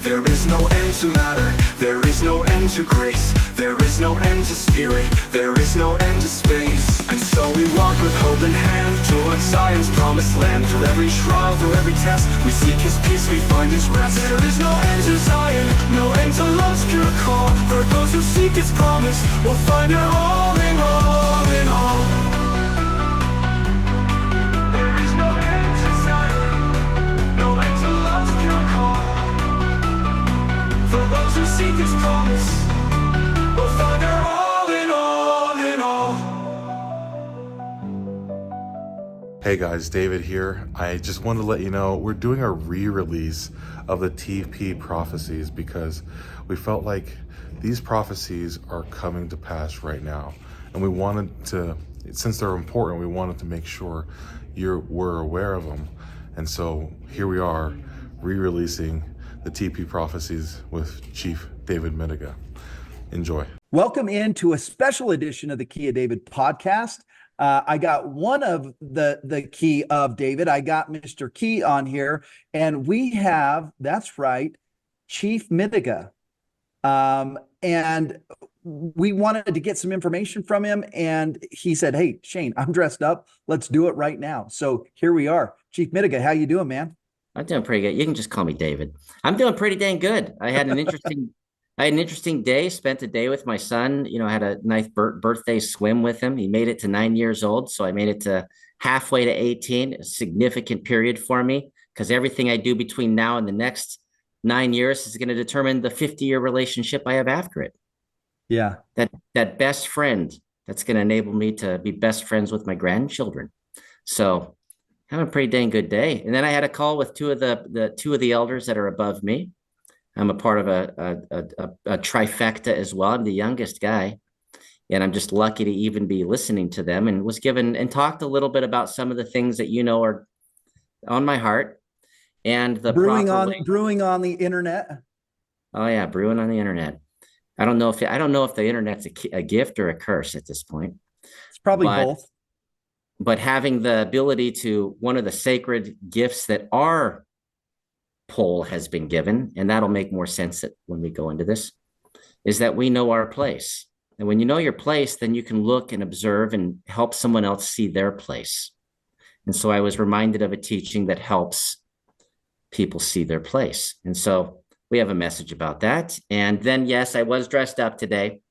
There is no end to matter, there is no end to grace. There is no end to spirit, there is no end to space. And so we walk with hope in hand towards Zion's promised land. Through every trial, through every test, we seek his peace, we find his rest. There is no end to Zion, no end to love's pure call. For those who seek his promise will find it all in all in all. There is no end to Zion, no end to love's pure call. For those who seek his promise will find it all in all in all. Hey guys, David here. I just wanted to let you know we're doing a re-release of the TeePee prophecies because we felt like these prophecies are coming to pass right now. And we wanted to, since they're important, we wanted to make sure we're aware of them. And so here we are re-releasing the TeePee prophecies with Chief David Midegah. Enjoy. Welcome into a special edition of the Key of David podcast. I got one of the Key of David. I got Mr. Key on here, and we have, that's right, Chief Midegah. And we wanted to get some information from him, and he said, hey, Shane, I'm dressed up. Let's do it right now. So here we are. Chief Midegah, how you doing, man? I'm doing pretty good. You can just call me David. I'm doing pretty dang good. I had an interesting day, spent a day with my son. You know, I had a nice birthday swim with him. He made it to 9 years old. So I made it to halfway to 18, a significant period for me because everything I do between now and the next 9 years is going to determine the 50-year relationship I have after it. Yeah. That best friend that's going to enable me to be best friends with my grandchildren. So having a pretty dang good day. And then I had a call with two of the elders that are above me. I'm a part of a trifecta as well. I'm the youngest guy, and I'm just lucky to even be listening to them, and was given and talked a little bit about some of the things that you know are on my heart and the brewing on the internet. Oh yeah, brewing on the internet. I don't know if the internet's a gift or a curse at this point. It's probably both. But having the ability to, one of the sacred gifts that our poll has been given, and that'll make more sense when we go into this, is that we know our place. And when you know your place, then you can look and observe and help someone else see their place. And so I was reminded of a teaching that helps people see their place. And so we have a message about that. And then, yes, I was dressed up today,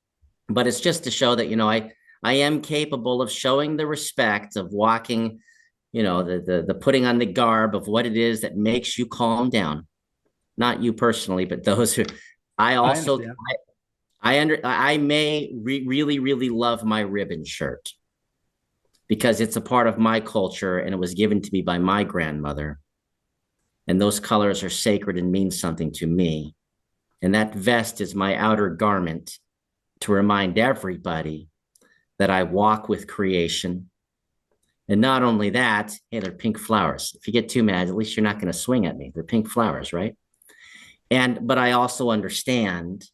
but it's just to show that, you know, I am capable of showing the respect of walking, you know, the putting on the garb of what it is that makes you calm down. Not you personally, but those who I may really love my ribbon shirt because it's a part of my culture and it was given to me by my grandmother. And those colors are sacred and mean something to me. And that vest is my outer garment to remind everybody that I walk with creation. And not only that, hey, they're pink flowers. If you get too mad, at least you're not going to swing at me. They're pink flowers, right? But I also understand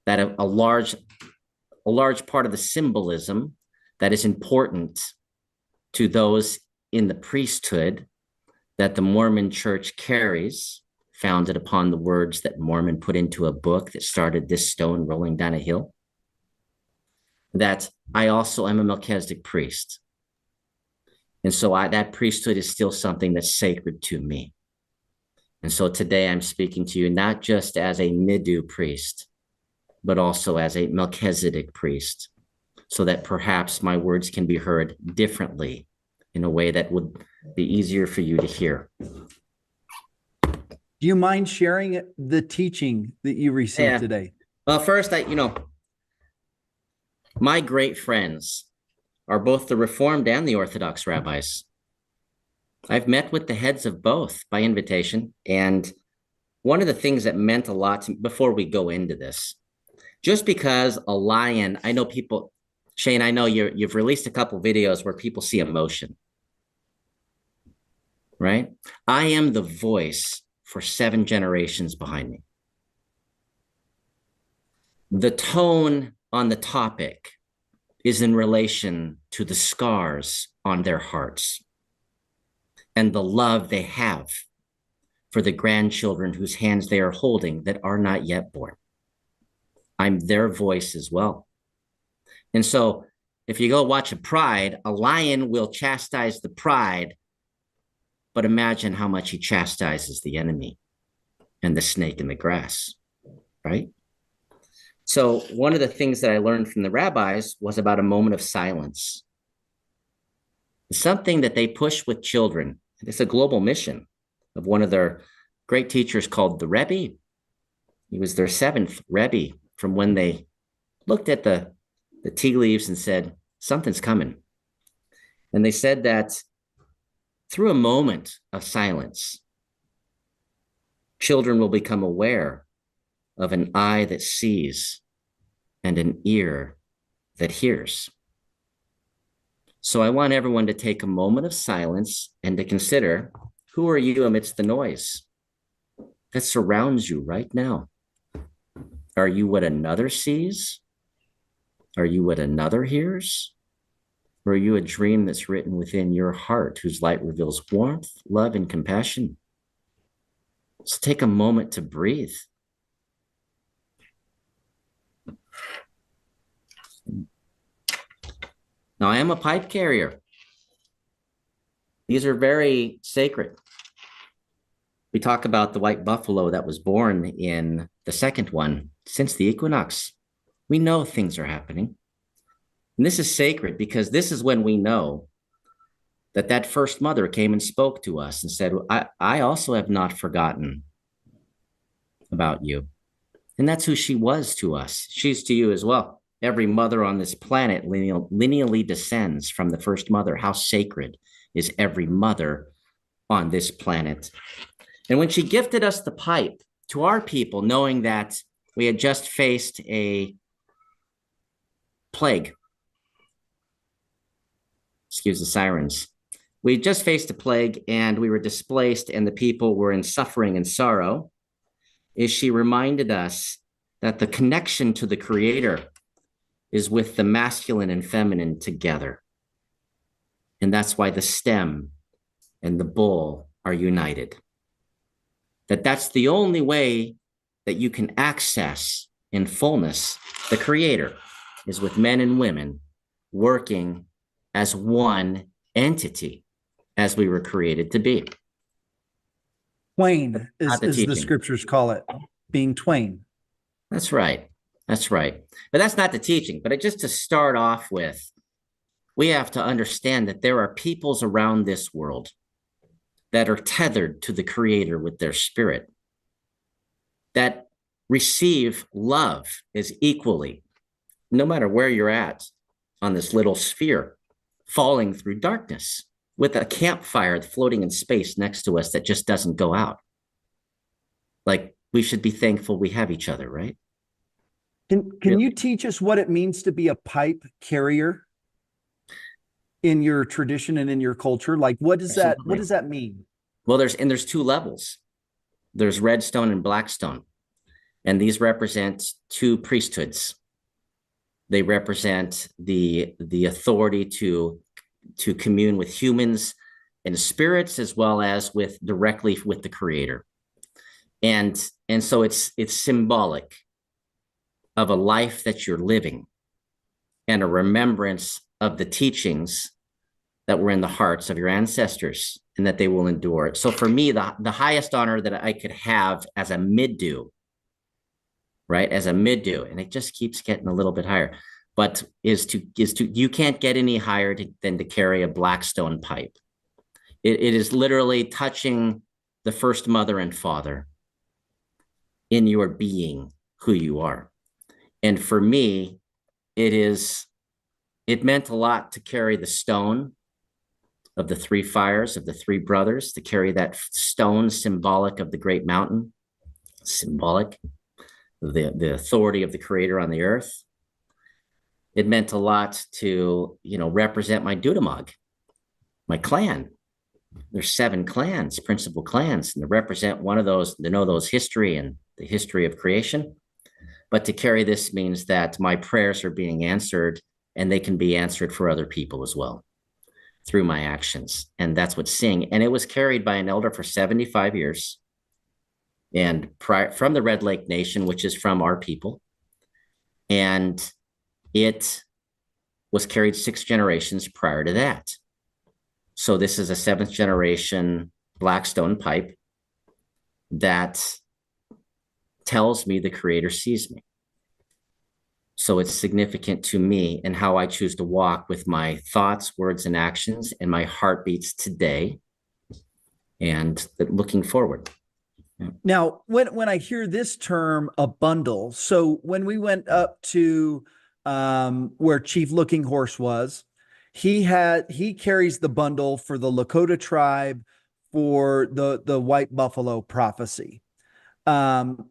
that a large part of the symbolism that is important to those in the priesthood that the Mormon church carries, founded upon the words that Mormon put into a book that started this stone rolling down a hill, that I also am a Melchizedek priest. And so that priesthood is still something that's sacred to me. And so today I'm speaking to you not just as a Midu priest, but also as a Melchizedek priest, so that perhaps my words can be heard differently in a way that would be easier for you to hear. Do you mind sharing the teaching that you received today? Well, first, my great friends are both the Reformed and the Orthodox rabbis. I've met with the heads of both by invitation. And one of the things that meant a lot to me, before we go into this, just because a lion, I know people, Shane, I know you've released a couple videos where people see emotion, right? I am the voice for 7 generations behind me. The tone on the topic is in relation to the scars on their hearts and the love they have for the grandchildren whose hands they are holding that are not yet born. I'm their voice as well. And so if you go watch a pride, a lion will chastise the pride, but imagine how much he chastises the enemy and the snake in the grass, right? So one of the things that I learned from the rabbis was about a moment of silence. Something that they push with children. It's a global mission of one of their great teachers called the Rebbe. He was their seventh Rebbe from when they looked at the tea leaves and said, something's coming. And they said that through a moment of silence, children will become aware of an eye that sees and an ear that hears. So I want everyone to take a moment of silence and to consider, who are you amidst the noise that surrounds you right now? Are you what another sees? Are you what another hears? Or are you a dream that's written within your heart whose light reveals warmth, love, and compassion? So take a moment to breathe. Now, I am a pipe carrier. These are very sacred. We talk about the white buffalo that was born in the second one since the equinox. We know things are happening. And this is sacred because this is when we know that that first mother came and spoke to us and said, I also have not forgotten about you. And that's who she was to us. She's to you as well. Every mother on this planet lineally descends from the first mother. How sacred is every mother on this planet? And when she gifted us the pipe to our people, knowing that we had just faced a plague, excuse the sirens, we just faced a plague and we were displaced and the people were in suffering and sorrow, is she reminded us that the connection to the Creator is with the masculine and feminine together. And that's why the stem and the bull are united. That's the only way that you can access in fullness the Creator, is with men and women working as one entity, as we were created to be. Twain, as the scriptures call it, being twain. That's right. That's right. But that's not the teaching. But just to start off with, we have to understand that there are peoples around this world that are tethered to the Creator with their spirit, that receive love as equally, no matter where you're at on this little sphere, falling through darkness with a campfire floating in space next to us that just doesn't go out. Like, we should be thankful we have each other, right? Can you teach us what it means to be a pipe carrier in your tradition and in your culture? Like, what does that mean? Well, there's two levels. There's red stone and black stone. And these represent two priesthoods. They represent the authority to commune with humans and spirits, as well as directly with the Creator. And so it's symbolic of a life that you're living and a remembrance of the teachings that were in the hearts of your ancestors and that they will endure. So for me, the highest honor that I could have as a middu, right? As a middu, and it just keeps getting a little bit higher, but is to you can't get any higher than to carry a black stone pipe. It is literally touching the first mother and father in your being, who you are. And for me, it meant a lot to carry the stone of the three fires of the three brothers, to carry that stone symbolic of the great mountain, symbolic of the authority of the Creator on the earth. It meant a lot to, represent my Dudamog, my clan. There's 7 clans, principal clans, and to represent one of those, to know those history and the history of creation. But to carry this means that my prayers are being answered, and they can be answered for other people as well through my actions. And that's what sing. And it was carried by an elder for 75 years. and from the Red Lake Nation, which is from our people. And it was carried 6 generations prior to that. So this is a 7th generation Blackstone pipe that tells me the Creator sees me. So it's significant to me and how I choose to walk with my thoughts, words, and actions, and my heartbeats today, and looking forward. Yeah. Now, when I hear this term, a bundle, so when we went up to where Chief Looking Horse was, he carries the bundle for the Lakota tribe for the White Buffalo prophecy. And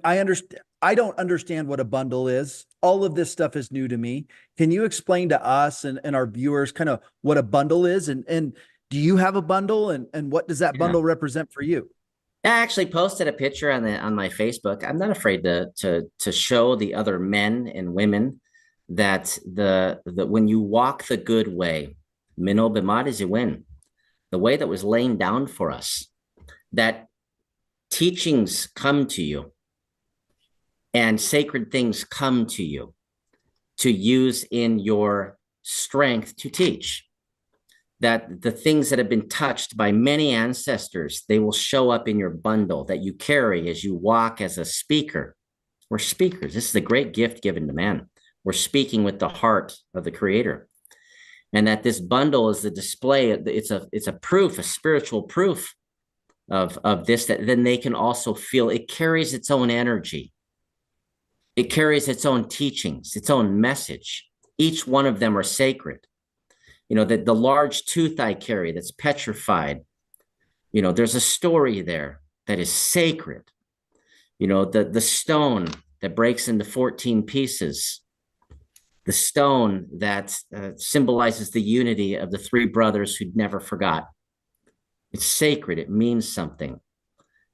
I don't understand what a bundle is. All of this stuff is new to me. Can you explain to us and our viewers kind of what a bundle is? And do you have a bundle, and what does that bundle represent for you? I actually posted a picture on my Facebook. I'm not afraid to show the other men and women that the when you walk the good way, Mino Bimad is you win, the way that was laying down for us, that teachings come to you and sacred things come to you to use in your strength to teach. That the things that have been touched by many ancestors, they will show up in your bundle that you carry as you walk as a speaker. We're speakers. This is a great gift given to man. We're speaking with the heart of the Creator. And that this bundle is the display, it's a proof, a spiritual proof of this, that then they can also feel it carries its own energy. It carries its own teachings, its own message. Each one of them are sacred. You know, the large tooth I carry that's petrified, you know, there's a story there that is sacred. You know, the stone that breaks into 14 pieces, the stone that symbolizes the unity of the 3 brothers who never forgot. It's sacred. It means something.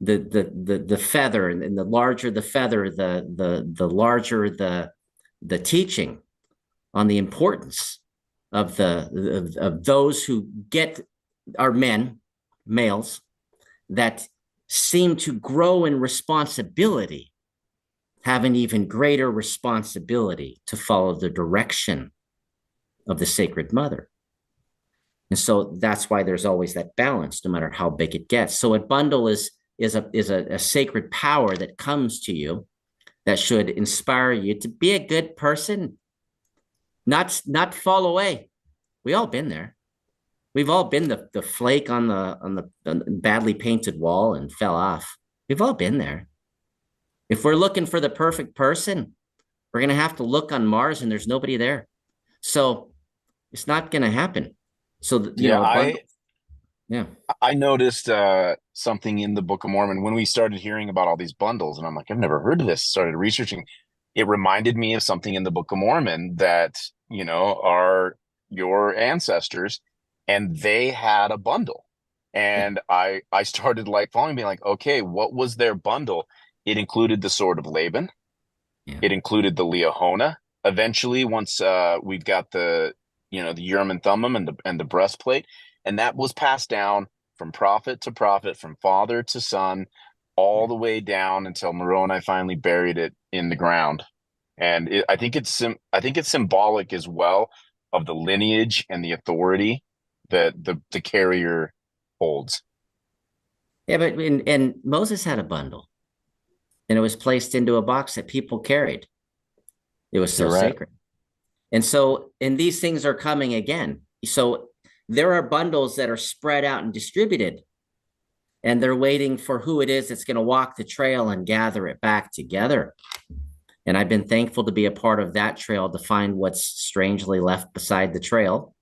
The feather, and the larger the feather, the larger the teaching on the importance of those who are males that seem to grow in responsibility, have an even greater responsibility to follow the direction of the Sacred Mother. And so that's why there's always that balance, no matter how big it gets. So a bundle is a sacred power that comes to you that should inspire you to be a good person. Not fall away. We all been there. We've all been the flake on the badly painted wall and fell off. We've all been there. If we're looking for the perfect person, we're gonna have to look on Mars and there's nobody there. So it's not gonna happen. So I noticed something in the Book of Mormon when we started hearing about all these bundles, and I'm like, I've never heard of this. Started researching. It reminded me of something in the Book of Mormon that, you know, are your ancestors, and they had a bundle. And I started like following, being like, okay, what was their bundle? It included the sword of Laban. Yeah. It included the Liahona. Eventually, once we've got the Urim and Thummim and the breastplate, and that was passed down from prophet to prophet, from father to son, all the way down until Moroni finally buried it in the ground. And I think it's symbolic as well of the lineage and the authority that the carrier holds. Yeah, but and Moses had a bundle, and it was placed into a box that people carried. It was so sacred. And these things are coming again. So there are bundles that are spread out and distributed, and they're waiting for who it is that's going to walk the trail and gather it back together. And I've been thankful to be a part of that trail, to find what's strangely left beside the trail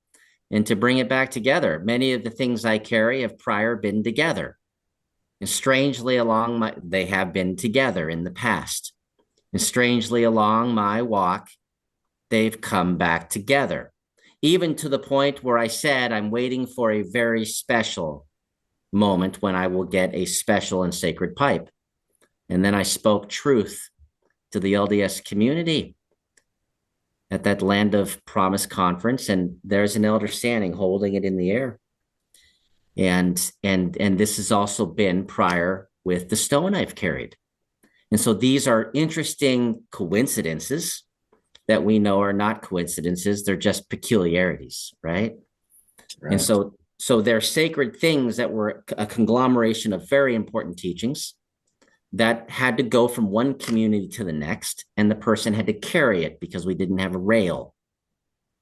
and to bring it back together. Many of the things I carry have prior been together. And strangely they have been together in the past. And strangely along my walk, they've come back together. Even to the point where I said, I'm waiting for a very special moment when I will get a special and sacred pipe. And then I spoke truth to the LDS community at that Land of Promise conference. And there's an elder standing holding it in the air. And this has also been prior with the stone I've carried. And so these are interesting coincidences that we know are not coincidences. They're just peculiarities, right? And so they're sacred things that were a conglomeration of very important teachings that had to go from one community to the next, and the person had to carry it because we didn't have a rail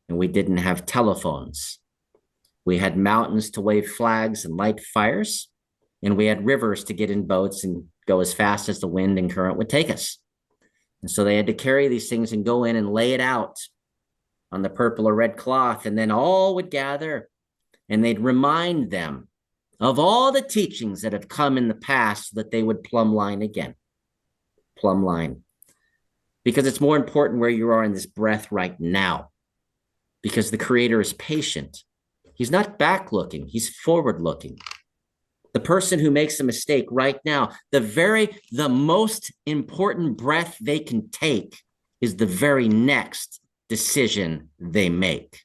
and we didn't have telephones. We had mountains to wave flags and light fires, and we had rivers to get in boats and go as fast as the wind and current would take us. And so they had to carry these things and go in and lay it out on the purple or red cloth, and then all would gather and they'd remind them of all the teachings that have come in the past so that they would plumb line again. Plumb line. Because it's more important where you are in this breath right now. Because the Creator is patient. He's not back looking, he's forward looking. The person who makes a mistake right now, the most important breath they can take is the very next decision they make.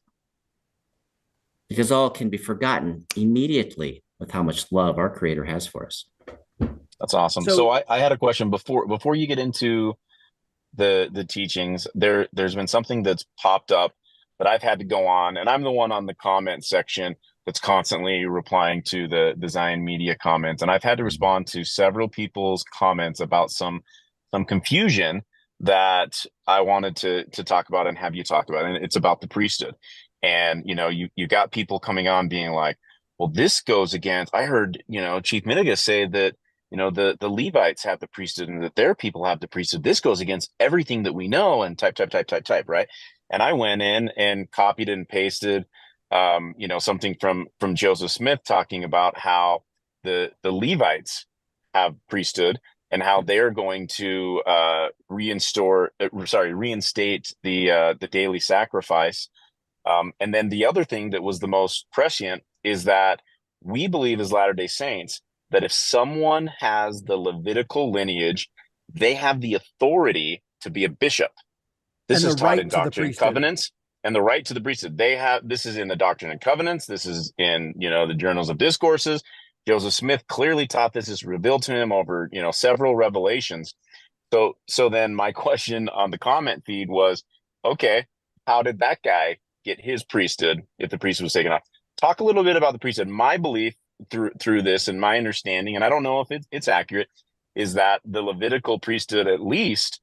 Because all can be forgotten immediately with how much love our Creator has for us. That's awesome. So I had a question before you get into the teachings. There's been something that's popped up that I've had to go on, and I'm the one on the comment section that's constantly replying to the Zion Media comments, and I've had to respond to several people's comments about some confusion that I wanted to talk about and have you talk about, and it's about the priesthood. And you got people coming on being like, well, this goes against, I heard Chief Midegah say that the Levites have the priesthood and that their people have the priesthood. This goes against everything that we know, and type, right? And I went in and copied and pasted something from Joseph Smith talking about how the Levites have priesthood and how they're going to reinstate the daily sacrifice. And then the other thing that was the most prescient is that we believe as Latter-day Saints that if someone has the Levitical lineage, they have the authority to be a bishop. This is taught in Doctrine and Covenants, and the right to the priesthood. This is in the Doctrine and Covenants. This is in the Journals of Discourses. Joseph Smith clearly taught this. Is revealed to him over several revelations. So then my question on the comment feed was, okay, how did that guy get his priesthood if the priesthood was taken off? Talk a little bit about the priesthood. My belief through this and my understanding, and I don't know if it's accurate, is that the Levitical priesthood at least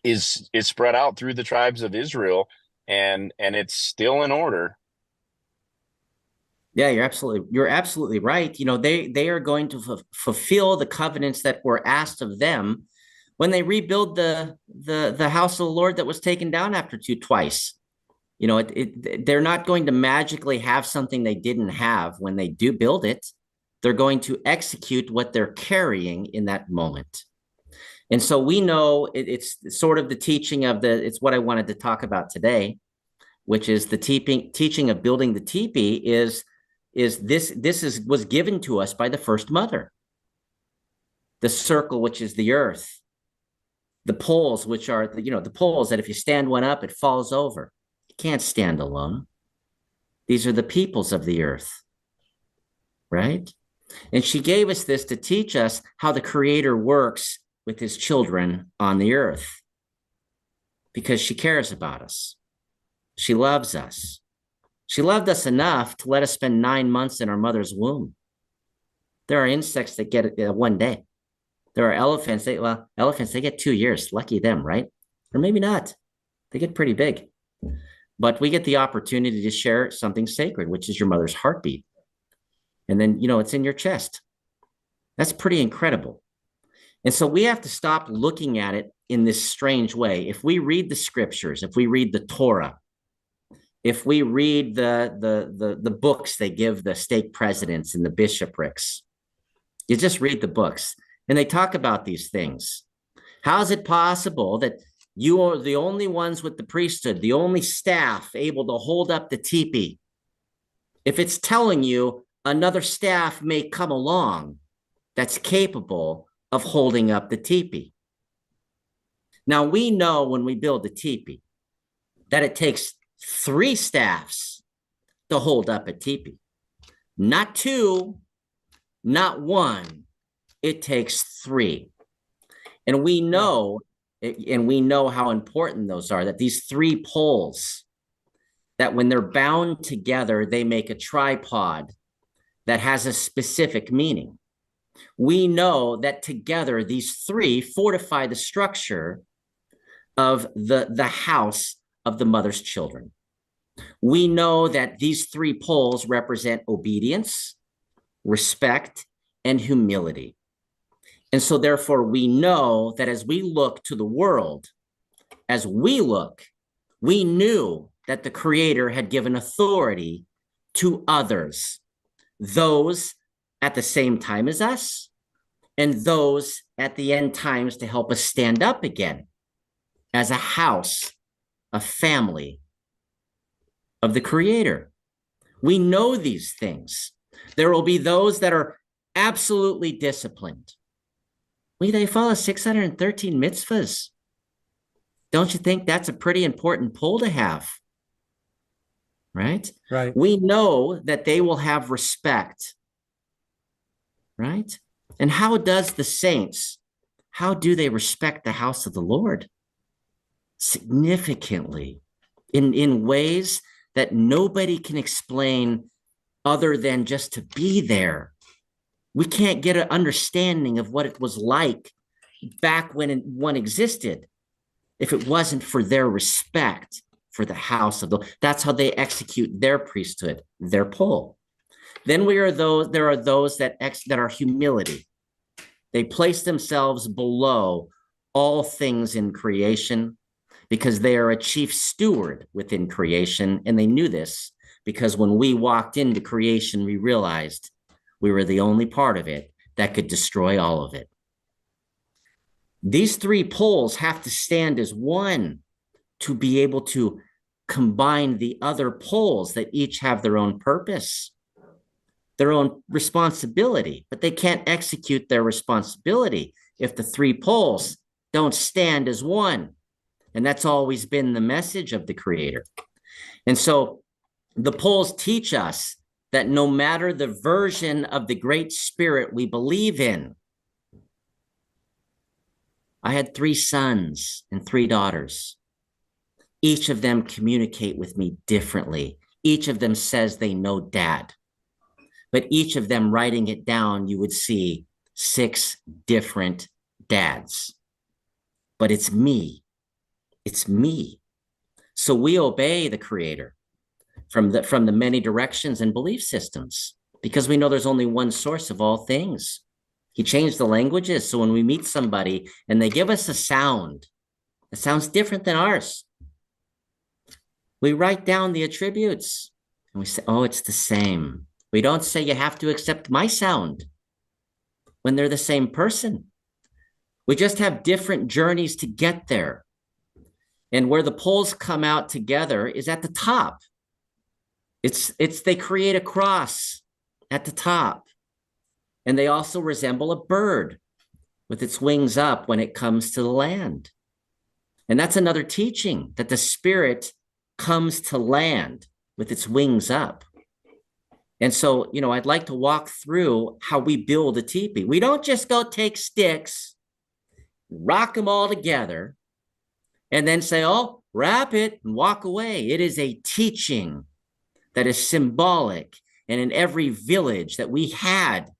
is spread out through the tribes of Israel, and it's still in order. Yeah, you're absolutely right. They are going to fulfill the covenants that were asked of them when they rebuild the house of the Lord that was taken down after twice. They're not going to magically have something they didn't have when they do build it. They're going to execute what they're carrying in that moment. And so we know it's sort of the teaching of it's what I wanted to talk about today, which is the teaching of building the teepee was given to us by the first mother. The circle, which is the earth. The poles, which are the poles that if you stand one up, it falls over. You can't stand alone. These are the peoples of the earth, right? And she gave us this to teach us how the Creator works with his children on the earth, because she cares about us. She loves us. She loved us enough to let us spend 9 months in our mother's womb. There are insects that get it 1 day. There are elephants. They get 2 years. Lucky them, right? Or maybe not. They get pretty big. But we get the opportunity to share something sacred, which is your mother's heartbeat. And then, it's in your chest. That's pretty incredible. And so we have to stop looking at it in this strange way. If we read the scriptures, if we read the Torah, if we read the books they give the stake presidents and the bishoprics, you just read the books and they talk about these things. How is it possible that you are the only ones with the priesthood, the only staff able to hold up the teepee? If it's telling you another staff may come along that's capable of holding up the teepee. Now, we know when we build the teepee that it takes 3 staffs to hold up a teepee. Not 2, not 1, It takes three. And we know, how important those are, that these three poles, that when they're bound together, they make a tripod that has a specific meaning. We know that together, these three fortify the structure of the house of the mother's children. We know that these three poles represent obedience, respect, and humility. And so therefore, we know that as we look to the world, we knew that the Creator had given authority to others, those at the same time as us, and those at the end times to help us stand up again as a house, a family of the Creator. We know these things. There will be those that are absolutely disciplined. They follow 613 mitzvahs. Don't you think that's a pretty important pull to have? Right? Right. We know that they will have respect. Right? And how does the saints, how do they respect the house of the Lord? Significantly, in ways that nobody can explain other than just to be there. We can't get an understanding of what it was like back when one existed if it wasn't for their respect for the house of the. That's how they execute their priesthood, their pull. Then there are those that are humility. They place themselves below all things in creation because they are a chief steward within creation, and they knew this because when we walked into creation, we realized we were the only part of it that could destroy all of it. These three poles have to stand as one to be able to combine the other poles that each have their own purpose, their own responsibility, but they can't execute their responsibility if the three poles don't stand as one. And that's always been the message of the Creator. And so the poles teach us that no matter the version of the Great Spirit we believe in, I had 3 sons and 3 daughters. Each of them communicate with me differently. Each of them says they know Dad. But each of them writing it down, you would see 6 different dads. But it's me. It's me. So we obey the Creator from the many directions and belief systems because we know there's only one source of all things. He changed the languages. So when we meet somebody and they give us a sound that sounds different than ours, we write down the attributes and we say, oh, it's the same. We don't say you have to accept my sound when they're the same person. We just have different journeys to get there. And where the poles come out together is at the top. They create a cross at the top. And they also resemble a bird with its wings up when it comes to the land. And that's another teaching, that the Spirit comes to land with its wings up. And so, I'd like to walk through how we build a teepee. We don't just go take sticks, rock them all together, and then say, oh, wrap it and walk away. It is a teaching that is symbolic. And in every village that we had,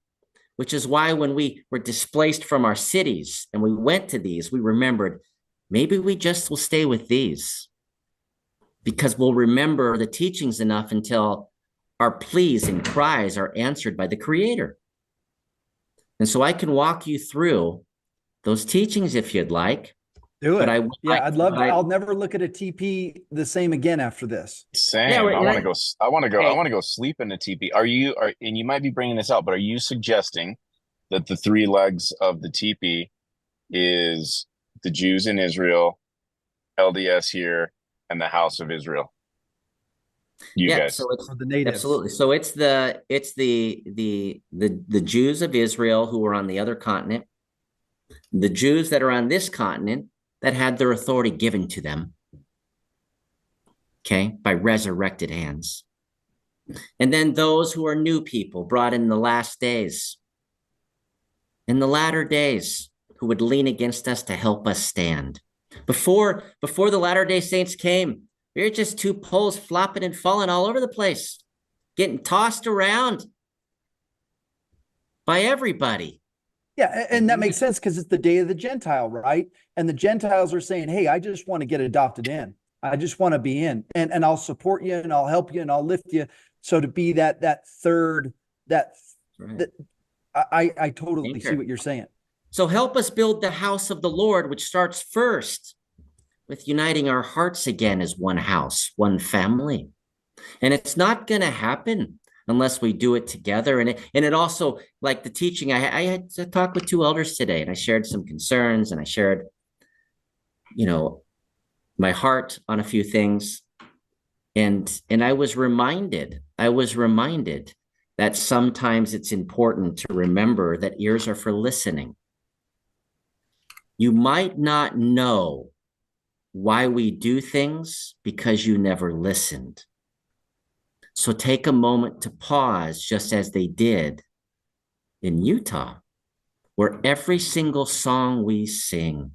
which is why when we were displaced from our cities and we went to these, we remembered, maybe we just will stay with these because we'll remember the teachings enough until our pleas and cries are answered by the Creator. And so I can walk you through those teachings if you'd like. Do it. I'd love to. I'll never look at a TP the same again after this. Same. Yeah, I want to go. I want to go sleep in a teepee. And you might be bringing this out, but are you suggesting that the 3 legs of the teepee is the Jews in Israel, LDS here, and the house of Israel? You guys. So it's the natives. Absolutely. So it's the Jews of Israel who are on the other continent, the Jews that are on this continent that had their authority given to them, by resurrected hands. And then those who are new people brought in the last days. in the latter days who would lean against us to help us stand. Before the Latter-day Saints came, we were just two poles flopping and falling all over the place, getting tossed around by everybody. Yeah, and that makes sense because it's the day of the Gentile, right? And the Gentiles are saying, hey, I just want to get adopted in. I just want to be in. And I'll support you and I'll help you and I'll lift you. So to be that third, Right. I totally Anchor. see what you're saying. So help us build the house of the Lord, which starts first with uniting our hearts again as one house, one family. And it's not going to happen unless we do it together. And it also, like the teaching, I had to talk with two elders today, and I shared some concerns, and I shared, my heart on a few things. And I was reminded that sometimes it's important to remember that ears are for listening. You might not know why we do things because you never listened. So take a moment to pause, just as they did in Utah, where every single song we sing,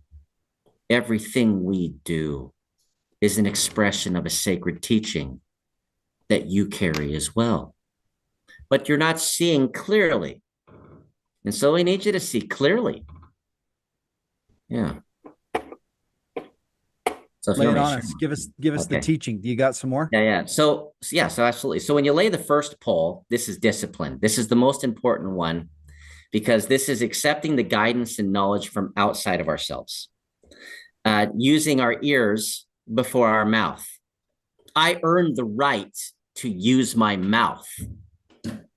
everything we do is an expression of a sacred teaching that you carry as well. But you're not seeing clearly. And so we need you to see clearly. Yeah. So Lay it on us. Give us Okay. the teaching. Do you got some more? Yeah. So absolutely. So when you lay the first pole, this is discipline. This is the most important one because this is accepting the guidance and knowledge from outside of ourselves, using our ears before our mouth. I earned the right to use my mouth.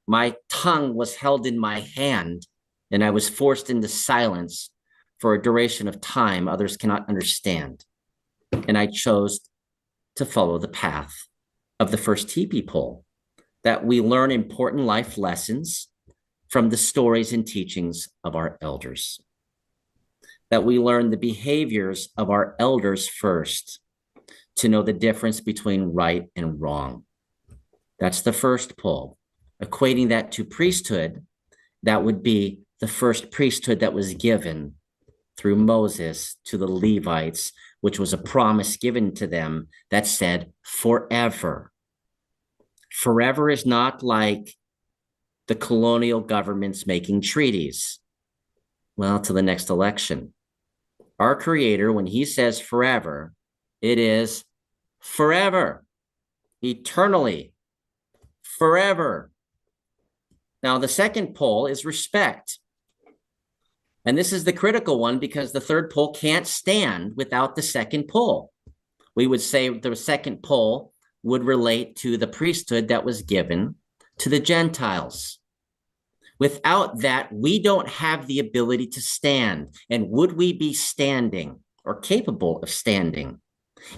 My tongue was held in my hand, and I was forced into silence for a duration of time others cannot understand. And I chose to follow the path of the first teepee pole, that we learn important life lessons from the stories and teachings of our elders, that we learn the behaviors of our elders first to know the difference between right and wrong. That's the first pole. Equating that to priesthood, that would be the first priesthood that was given through Moses to the Levites, which was a promise given to them that said forever. Forever is not like the colonial governments making treaties. Well, to the next election. Our Creator, when he says forever, it is forever, eternally, forever. Now, the second pole is respect. And this is the critical one because the third pole can't stand without the second pole. We would say the second pole would relate to the priesthood that was given to the Gentiles. Without that, we don't have the ability to stand. And would we be standing or capable of standing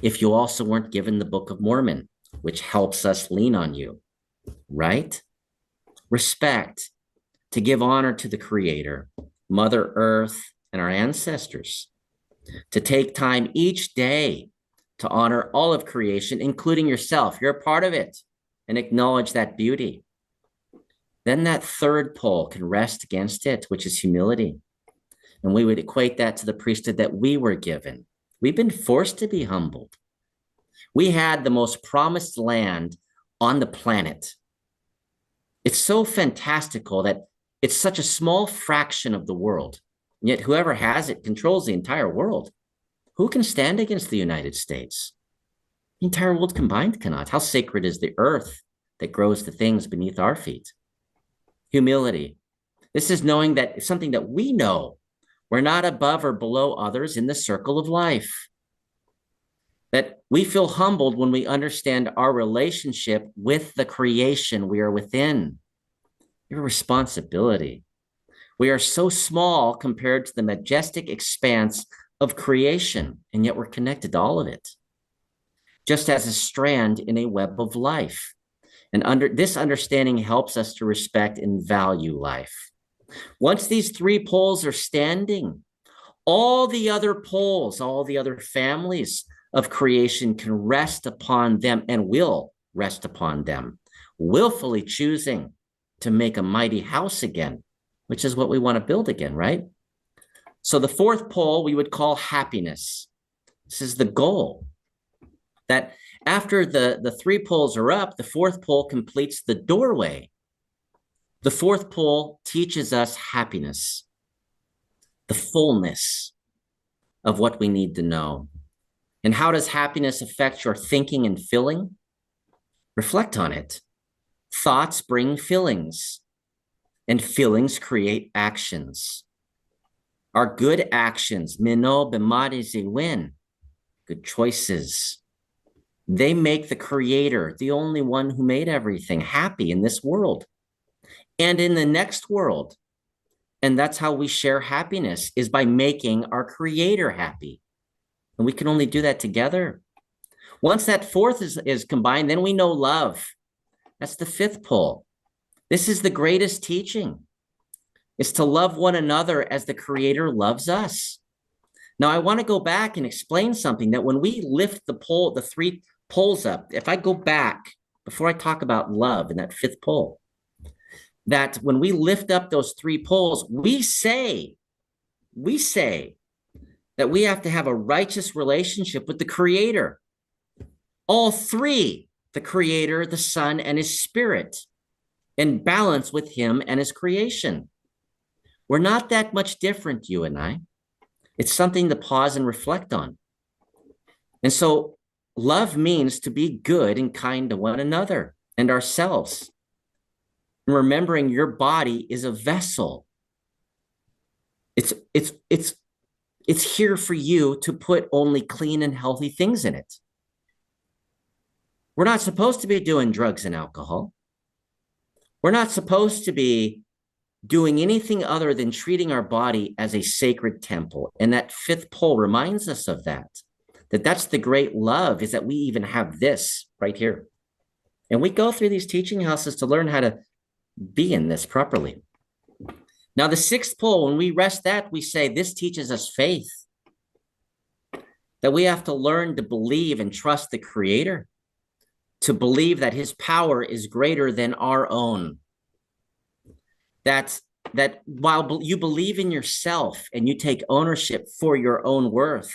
if you also weren't given the Book of Mormon, which helps us lean on you, right? Respect, to give honor to the Creator, Mother Earth, and our ancestors, to take time each day to honor all of creation, including yourself. You're a part of it, and acknowledge that beauty. Then that third pole can rest against it, which is humility. And we would equate that to the priesthood that we were given. We've been forced to be humbled. We had the most promised land on the planet. It's so fantastical that it's such a small fraction of the world, yet whoever has it controls the entire world. Who can stand against the United States? The entire world combined cannot. How sacred is the earth that grows the things beneath our feet? Humility. This is knowing that it's something that we know. We're not above or below others in the circle of life. That we feel humbled when we understand our relationship with the creation we are within. Your responsibility. We are so small compared to the majestic expanse of creation, and yet we're connected to all of it, just as a strand in a web of life. And this understanding helps us to respect and value life. Once these three poles are standing, all the other poles, all the other families of creation can rest upon them and will rest upon them, willfully choosing to make a mighty house again which is what we want to build again, right? So the fourth pole we would call happiness. This is the goal. That after the three poles are up, the fourth pole completes the doorway. The fourth pole teaches us happiness, the fullness of what we need to know. And how does happiness affect your thinking and feeling? Reflect on it. Thoughts bring feelings, and feelings create actions. Our good actions, mino b'madi ziwin, good choices, they make the creator, the only one who made everything, happy in this world and in the next world. And that's how we share happiness, is by making our creator happy. And we can only do that together. Once that fourth is combined, then we know love. That's the fifth pole. This is the greatest teaching, is to love one another as the creator loves us. Now, I want to go back and explain something, that when we lift the three poles up, if I go back, before I talk about love and that fifth pole, that when we lift up those three poles, we say that we have to have a righteous relationship with the creator. All three, the creator, the son, and his spirit, in balance with him and his creation. We're not that much different, you and I. It's something to pause and reflect on. And so love means to be good and kind to one another and ourselves. And remembering your body is a vessel. It's here for you to put only clean and healthy things in it. We're not supposed to be doing drugs and alcohol. We're not supposed to be doing anything other than treating our body as a sacred temple. And that fifth pole reminds us of that that's the great love, is that we even have this right here. And we go through these teaching houses to learn how to be in this properly. Now, the sixth pole, when we rest that, we say this teaches us faith, that we have to learn to believe and trust the creator, to believe that his power is greater than our own. That while you believe in yourself and you take ownership for your own worth,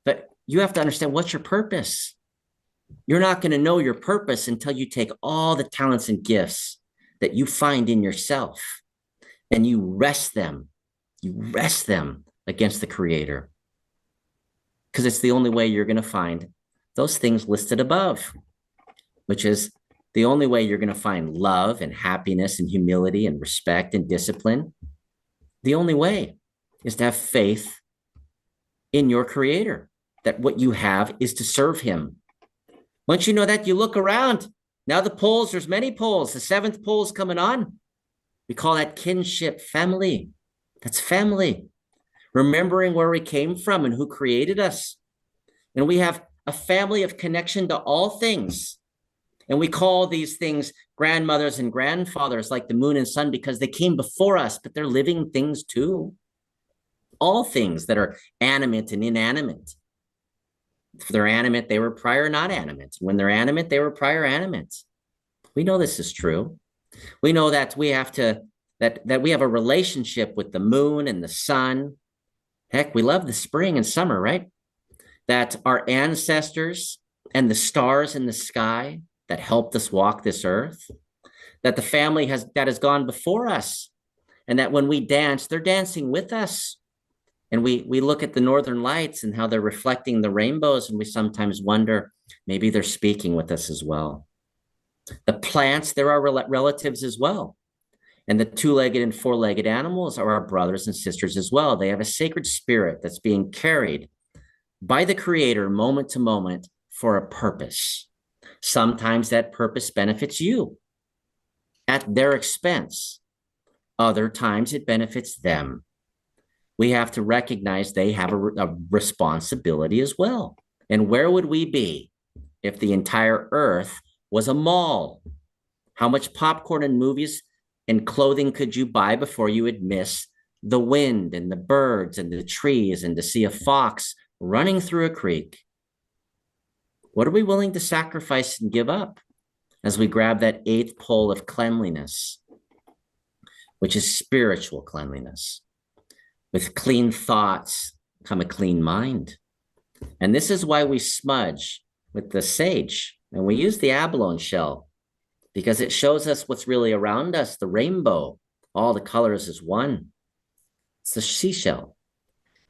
but you have to understand, what's your purpose? You're not going to know your purpose until you take all the talents and gifts that you find in yourself and you rest them against the creator. Because it's the only way you're going to find those things listed above, which is the only way you're going to find love and happiness and humility and respect and discipline. The only way is to have faith in your creator, that what you have is to serve him. Once you know that, you look around. Now the poles, there's many poles. The seventh pole is coming on. We call that kinship, family. That's family. Remembering where we came from and who created us. And we have a family of connection to all things. And we call these things grandmothers and grandfathers, like the moon and sun, because they came before us, but they're living things too. All things that are animate and inanimate. If they're animate, they were prior not animate. When they're animate, they were prior animate. We know this is true. We know that we have that we have a relationship with the moon and the sun. Heck, we love the spring and summer, right? That our ancestors and the stars in the sky that helped us walk this earth, that the family that has gone before us, and that when we dance, they're dancing with us. And we look at the northern lights and how they're reflecting the rainbows, and we sometimes wonder, maybe they're speaking with us as well. The plants, they're our relatives as well. And the two-legged and four-legged animals are our brothers and sisters as well. They have a sacred spirit that's being carried by the creator moment to moment for a purpose. Sometimes that purpose benefits you at their expense. Other times it benefits them. We have to recognize they have a responsibility as well. And where would we be if the entire earth was a mall? How much popcorn and movies and clothing could you buy before you would miss the wind and the birds and the trees and to see a fox running through a creek? What are we willing to sacrifice and give up as we grab that eighth pole of cleanliness, which is spiritual cleanliness. With clean thoughts come a clean mind. And this is why we smudge with the sage. And we use the abalone shell because it shows us what's really around us, the rainbow. All the colors is one. It's the seashell.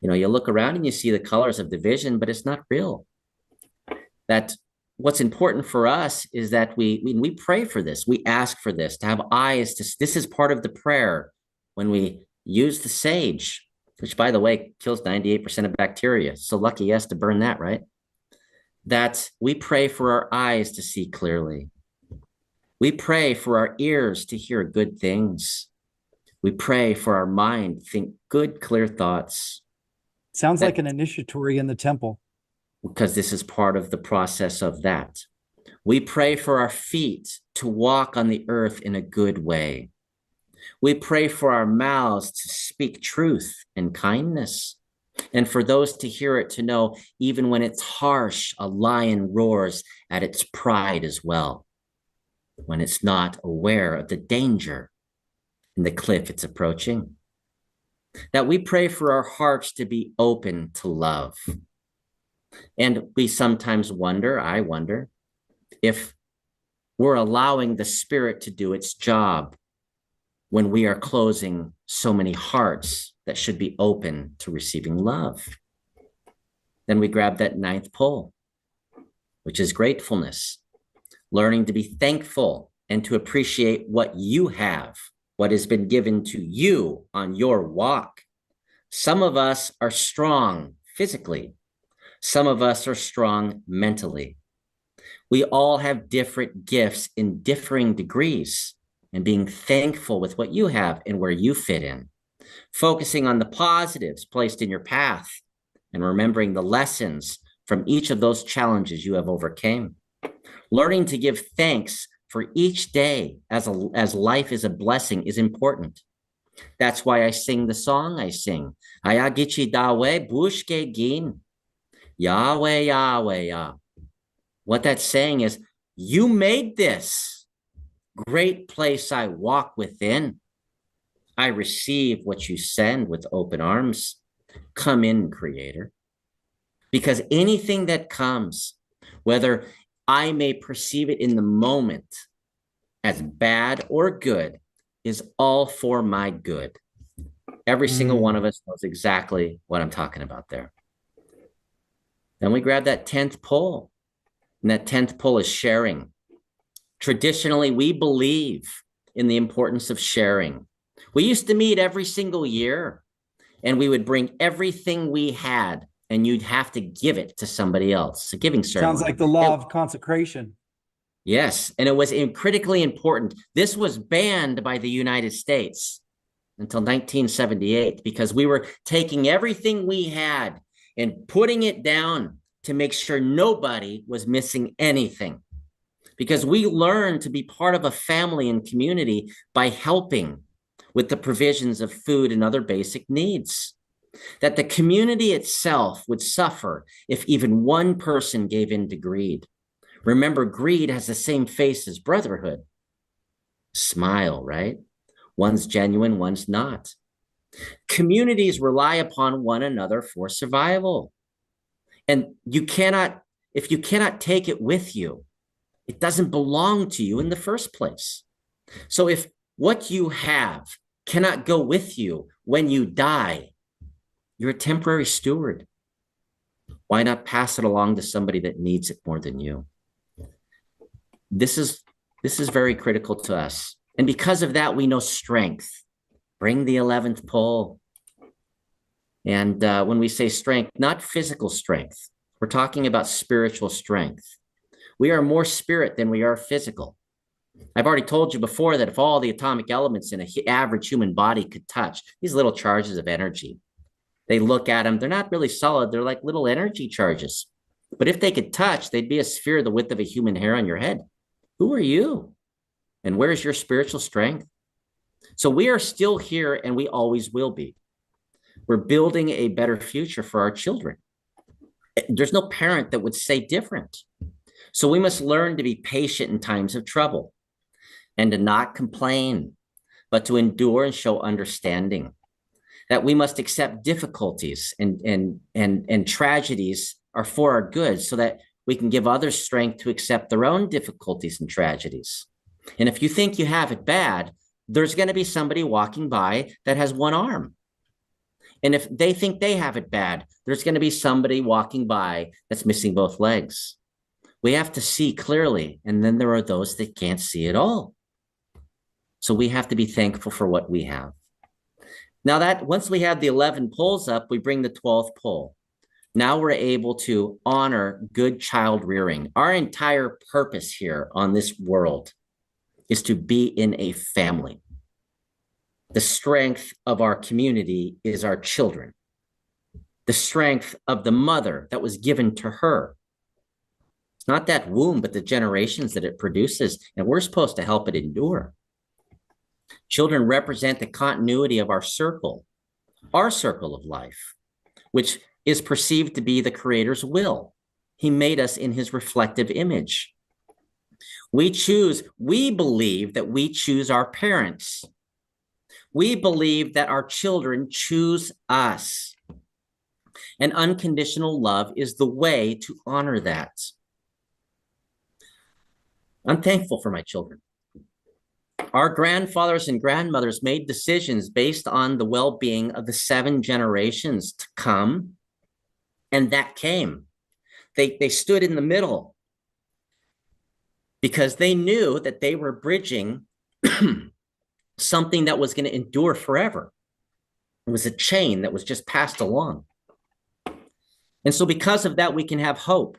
You know, you look around and you see the colors of division, but it's not real. That what's important for us is that we pray for this. We ask for this, to have eyes. This is part of the prayer when we use the sage, which, by the way, kills 98% of bacteria. So lucky us to burn that, right? That we pray for our eyes to see clearly. We pray for our ears to hear good things. We pray for our mind to think good, clear thoughts. Sounds like an initiatory in the temple. Because this is part of the process of that. We pray for our feet to walk on the earth in a good way. We pray for our mouths to speak truth and kindness, and for those to hear it to know, even when it's harsh, a lion roars at its pride as well, when it's not aware of the danger and the cliff it's approaching. That we pray for our hearts to be open to love. And we sometimes wonder, I wonder, if we're allowing the Spirit to do its job when we are closing so many hearts that should be open to receiving love. Then we grab that ninth pole, which is gratefulness, learning to be thankful and to appreciate what you have, what has been given to you on your walk. Some of us are strong physically. Some of us are strong mentally. We all have different gifts in differing degrees, and being thankful with what you have and where you fit in. Focusing on the positives placed in your path and remembering the lessons from each of those challenges you have overcame. Learning to give thanks for each day as life is a blessing is important. That's why I sing the song I sing. Ayagichi dawe bushke gin. Yahweh, Yahweh, Yah. What that's saying is, you made this great place I walk within. I receive what you send with open arms. Come in, Creator. Because anything that comes, whether I may perceive it in the moment as bad or good, is all for my good. Every single one of us knows exactly what I'm talking about there. Then we grab that 10th pole, and that 10th pole is sharing. Traditionally, we believe in the importance of sharing. We used to meet every single year, and we would bring everything we had, and you'd have to give it to somebody else. A giving ceremony. Sounds like the law of consecration. Yes, and it was critically important. This was banned by the United States until 1978 because we were taking everything we had and putting it down to make sure nobody was missing anything. Because we learned to be part of a family and community by helping with the provisions of food and other basic needs. That the community itself would suffer if even one person gave in to greed. Remember, greed has the same face as brotherhood. Smile, right? One's genuine, one's not. Communities rely upon one another for survival. And if you cannot take it with you, it doesn't belong to you in the first place. So if what you have cannot go with you when you die, you're a temporary steward. Why not pass it along to somebody that needs it more than you? This is very critical to us. And because of that, we know strength. Bring the 11th pole. And when we say strength, not physical strength, we're talking about spiritual strength. We are more spirit than we are physical. I've already told you before that if all the atomic elements in an average human body could touch, these little charges of energy, they look at them, they're not really solid, they're like little energy charges. But if they could touch, they'd be a sphere the width of a human hair on your head. Who are you? And where's your spiritual strength? So we are still here and we always will be. We're building a better future for our children. There's no parent that would say different. So we must learn to be patient in times of trouble and to not complain, but to endure and show understanding. That we must accept difficulties and tragedies are for our good, so that we can give others strength to accept their own difficulties and tragedies. And if you think you have it bad, there's going to be somebody walking by that has one arm. And if they think they have it bad, there's going to be somebody walking by that's missing both legs. We have to see clearly, and then there are those that can't see at all. So we have to be thankful for what we have. Now that once we have the 11 poles up, we bring the 12th pole. Now we're able to honor good child rearing. Our entire purpose here on this world is to be in a family. The strength of our community is our children. The strength of the mother that was given to her. It's not that womb, but the generations that it produces, and we're supposed to help it endure. Children represent the continuity of our circle of life, which is perceived to be the Creator's will. He made us in his reflective image. We believe that we choose our parents. We believe that our children choose us. And unconditional love is the way to honor that. I'm thankful for my children. Our grandfathers and grandmothers made decisions based on the well-being of the 7 generations to come, and that came. They stood in the middle because they knew that they were bridging something that was going to endure forever. It was a chain that was just passed along. And so because of that, we can have hope.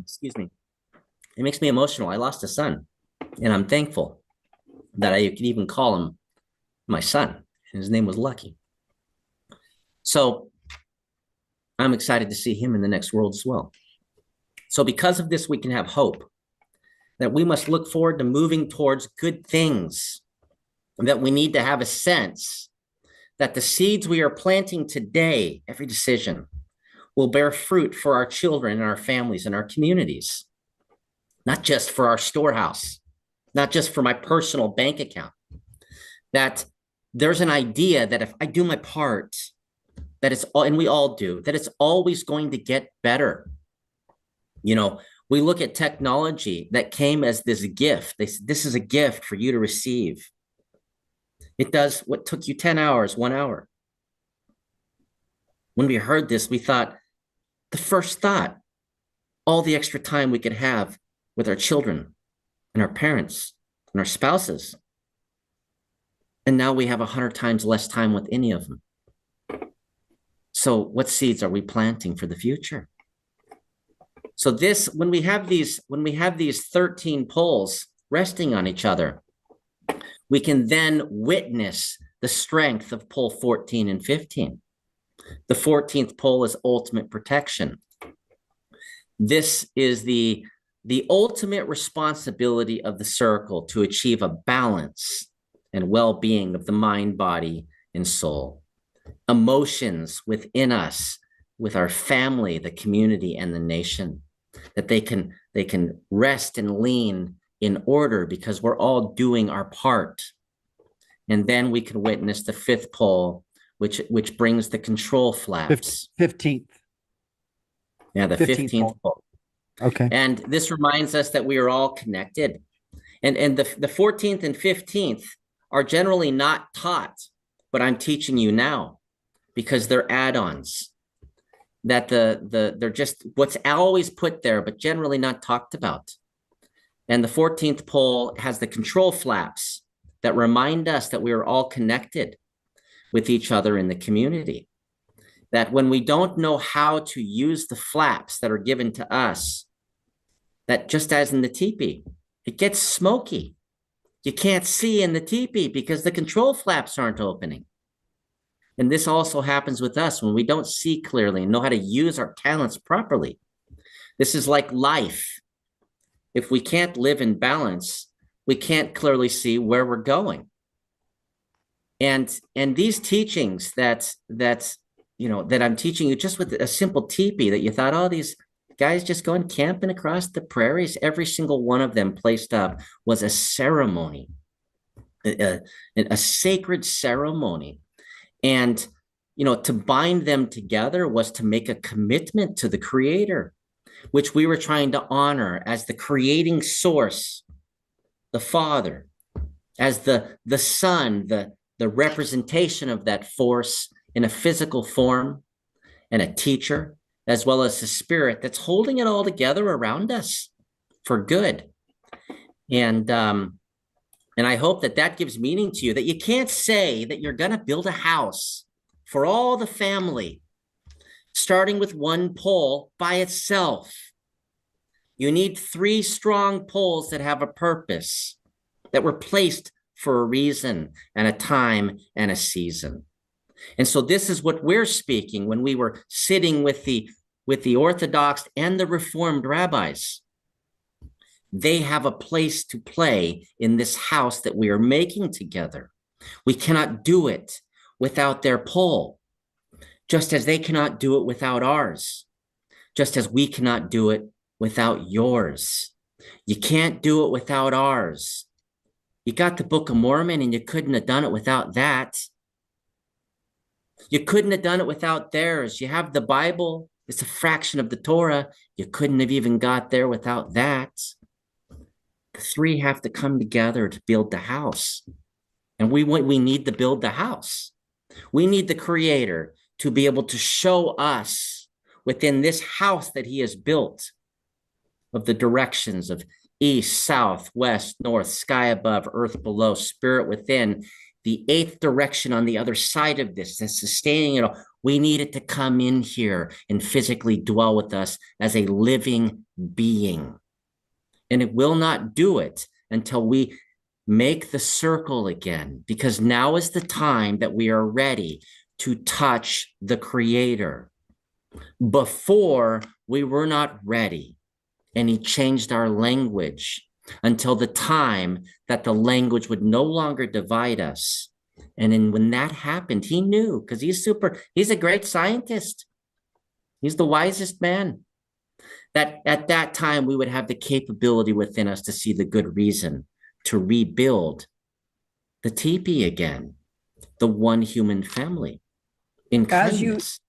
Excuse me. It makes me emotional. I lost a son, and I'm thankful that I could even call him my son. His name was Lucky. So I'm excited to see him in the next world as well. So because of this, we can have hope that we must look forward to moving towards good things, and that we need to have a sense that the seeds we are planting today, every decision, will bear fruit for our children and our families and our communities, not just for our storehouse, not just for my personal bank account. That there's an idea that if I do my part, that it's all, and we all do, that it's always going to get better. You know, we look at technology that came as this gift. This is a gift for you to receive. It does what took you 10 hours, 1 hour. When we heard this, we thought, the first thought, all the extra time we could have with our children and our parents and our spouses. And now we have 100 times less time with any of them. So what seeds are we planting for the future? So this, when we have these 13 poles resting on each other, we can then witness the strength of pole 14 and 15. The 14th pole is ultimate protection. This is the ultimate responsibility of the circle to achieve a balance and well-being of the mind, body, and soul. Emotions within us, with our family, the community, and the nation, that they can rest and lean in order because we're all doing our part. And then we can witness the 5th pole, which brings the control flaps. 15th. Yeah, the 15th pole. Okay. And this reminds us that we are all connected. And the 14th and 15th are generally not taught, but I'm teaching you now because they're add-ons. That they're just what's always put there, but generally not talked about. And the 14th pole has the control flaps that remind us that we are all connected with each other in the community. That when we don't know how to use the flaps that are given to us, that just as in the teepee, it gets smoky. You can't see in the teepee because the control flaps aren't opening. And this also happens with us when we don't see clearly and know how to use our talents properly. This is like life. If we can't live in balance, we can't clearly see where we're going. And these teachings that I'm teaching you just with a simple teepee that you thought, oh, these guys just going camping across the prairies, every single one of them placed up was a ceremony a sacred ceremony. And, to bind them together was to make a commitment to the Creator, which we were trying to honor as the creating source, the Father, as the Son, the representation of that force in a physical form, and a teacher, as well as the Spirit that's holding it all together around us for good. And I hope that gives meaning to you, that you can't say that you're going to build a house for all the family, starting with one pole by itself. You need 3 strong poles that have a purpose, that were placed for a reason and a time and a season. And so this is what we're speaking when we were sitting with the Orthodox and the Reformed rabbis. They have a place to play in this house that we are making together. We cannot do it without their pole, just as they cannot do it without ours, just as we cannot do it without yours. You can't do it without ours. You got the Book of Mormon, and you couldn't have done it without that. You couldn't have done it without theirs. You have the Bible. It's a fraction of the Torah. You couldn't have even got there without that. The 3 have to come together to build the house. And we need to build the house. We need the Creator to be able to show us within this house that He has built, of the directions of east, south, west, north, sky above, earth below, spirit within, the 8th direction on the other side of this, that's sustaining it all. We need it to come in here and physically dwell with us as a living being. And it will not do it until we make the circle again, because now is the time that we are ready to touch the Creator. Before, we were not ready, and He changed our language until the time that the language would no longer divide us. And then when that happened, He knew, because he's a great scientist. He's the wisest man. That at that time, we would have the capability within us to see the good reason to rebuild the teepee again, the one human family in kindness.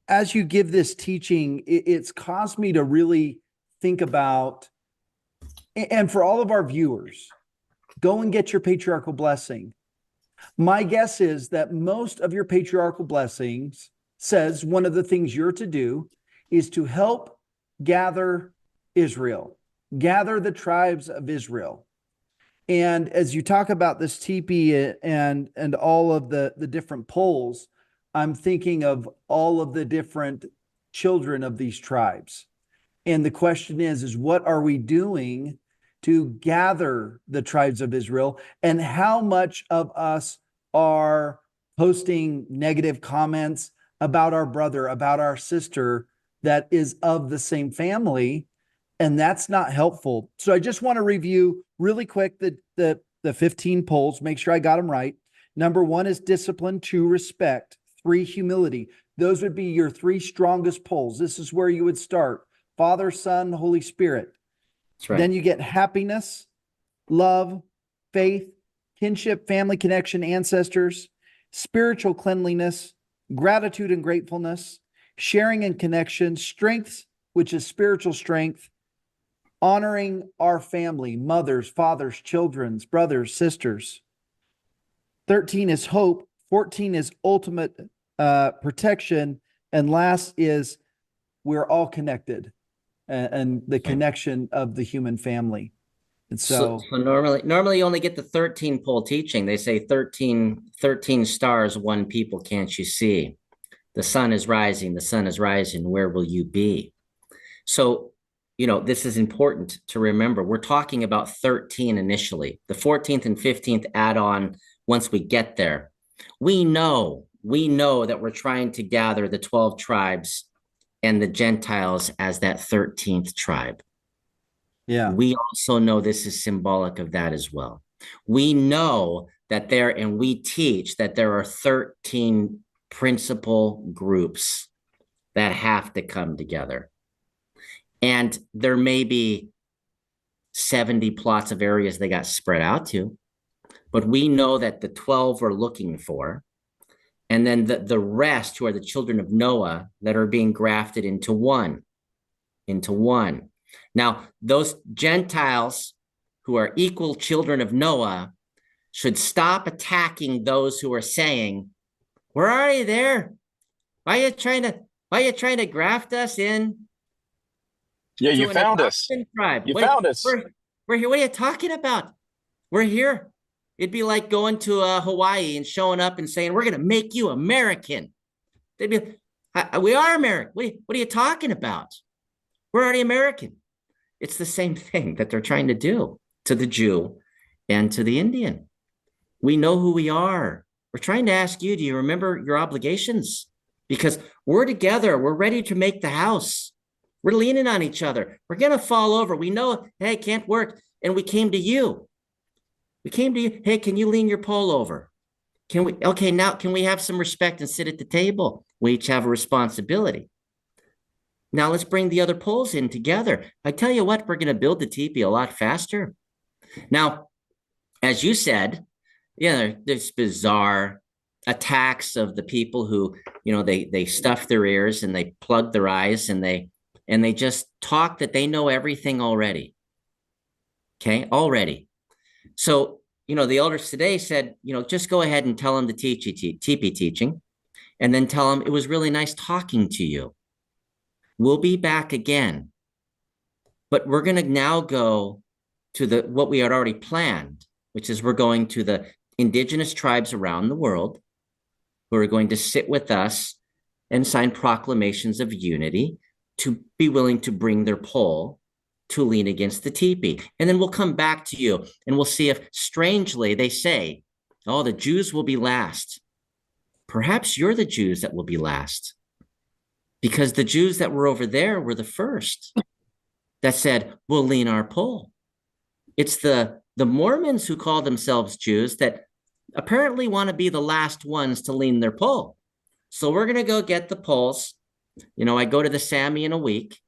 As you give this teaching, it's caused me to really think about, and for all of our viewers, go and get your patriarchal blessing. My guess is that most of your patriarchal blessings says one of the things you're to do is to help gather Israel, gather the tribes of Israel. And as you talk about this teepee and all of the different poles, I'm thinking of all of the different children of these tribes. And the question is what are we doing to gather the tribes of Israel? And how much of us are posting negative comments about our brother, about our sister that is of the same family? And that's not helpful. So I just want to review really quick the 15 poles, make sure I got them right. Number 1 is discipline, 2, respect, 3, humility. Those would be your 3 strongest poles. This is where you would start. Father, Son, Holy Spirit. That's right. Then you get happiness, love, faith, kinship, family connection, ancestors, spiritual cleanliness, gratitude and gratefulness, sharing and connection, strength, which is spiritual strength, honoring our family, mothers, fathers, children, brothers, sisters. 13 is hope. 14 is ultimate protection. And last is we're all connected, and the connection of the human family. And so normally you only get the 13 pole teaching. They say 13 stars, one people can't you see? The sun is rising, the sun is rising. Where will you be? So, this is important to remember. We're talking about 13 initially. The 14th and 15th add on once we get there. We know that we're trying to gather the 12 tribes and the Gentiles as that 13th tribe. Yeah. We also know this is symbolic of that as well. We know that and we teach that there are 13 principal groups that have to come together. And there may be 70 plots of areas they got spread out to, but we know that the 12 are looking for, and then the rest who are the children of Noah that are being grafted into one. Now, those Gentiles who are equal children of Noah should stop attacking those who are saying, where are you there? Why are you trying to graft us in? Yeah, To you an found us. adoption tribe. You found us. We're here. What are you talking about? We're here. It'd be like going to Hawaii and showing up and saying, we're going to make you American. They'd be, we are American. What are you talking about? We're already American. It's the same thing that they're trying to do to the Jew and to the Indian. We know who we are. We're trying to ask you, do you remember your obligations? Because we're together. We're ready to make the house. We're leaning on each other. We're going to fall over. We know, hey, it can't work. And we came to you. We came to you. Hey, can you lean your pole over? Can we? Okay, now can we have some respect and sit at the table? We each have a responsibility. Now let's bring the other poles in together. I tell you what, we're going to build the teepee a lot faster. Now, as you said, there's bizarre attacks of the people who, they stuff their ears and they plug their eyes and they just talk that they know everything already. Okay, already. So, the elders today said, just go ahead and tell them the TeePee teaching, and then tell them it was really nice talking to you. We'll be back again. But we're going to now go to what we had already planned, which is we're going to the indigenous tribes around the world who are going to sit with us and sign proclamations of unity to be willing to bring their pole to lean against the teepee. And then we'll come back to you and we'll see if, strangely, they say, oh, the Jews will be last. Perhaps you're the Jews that will be last, because the Jews that were over there were the first that said, we'll lean our pole. It's the Mormons who call themselves Jews that apparently want to be the last ones to lean their pole. So we're going to go get the poles. I go to the Sami in a week.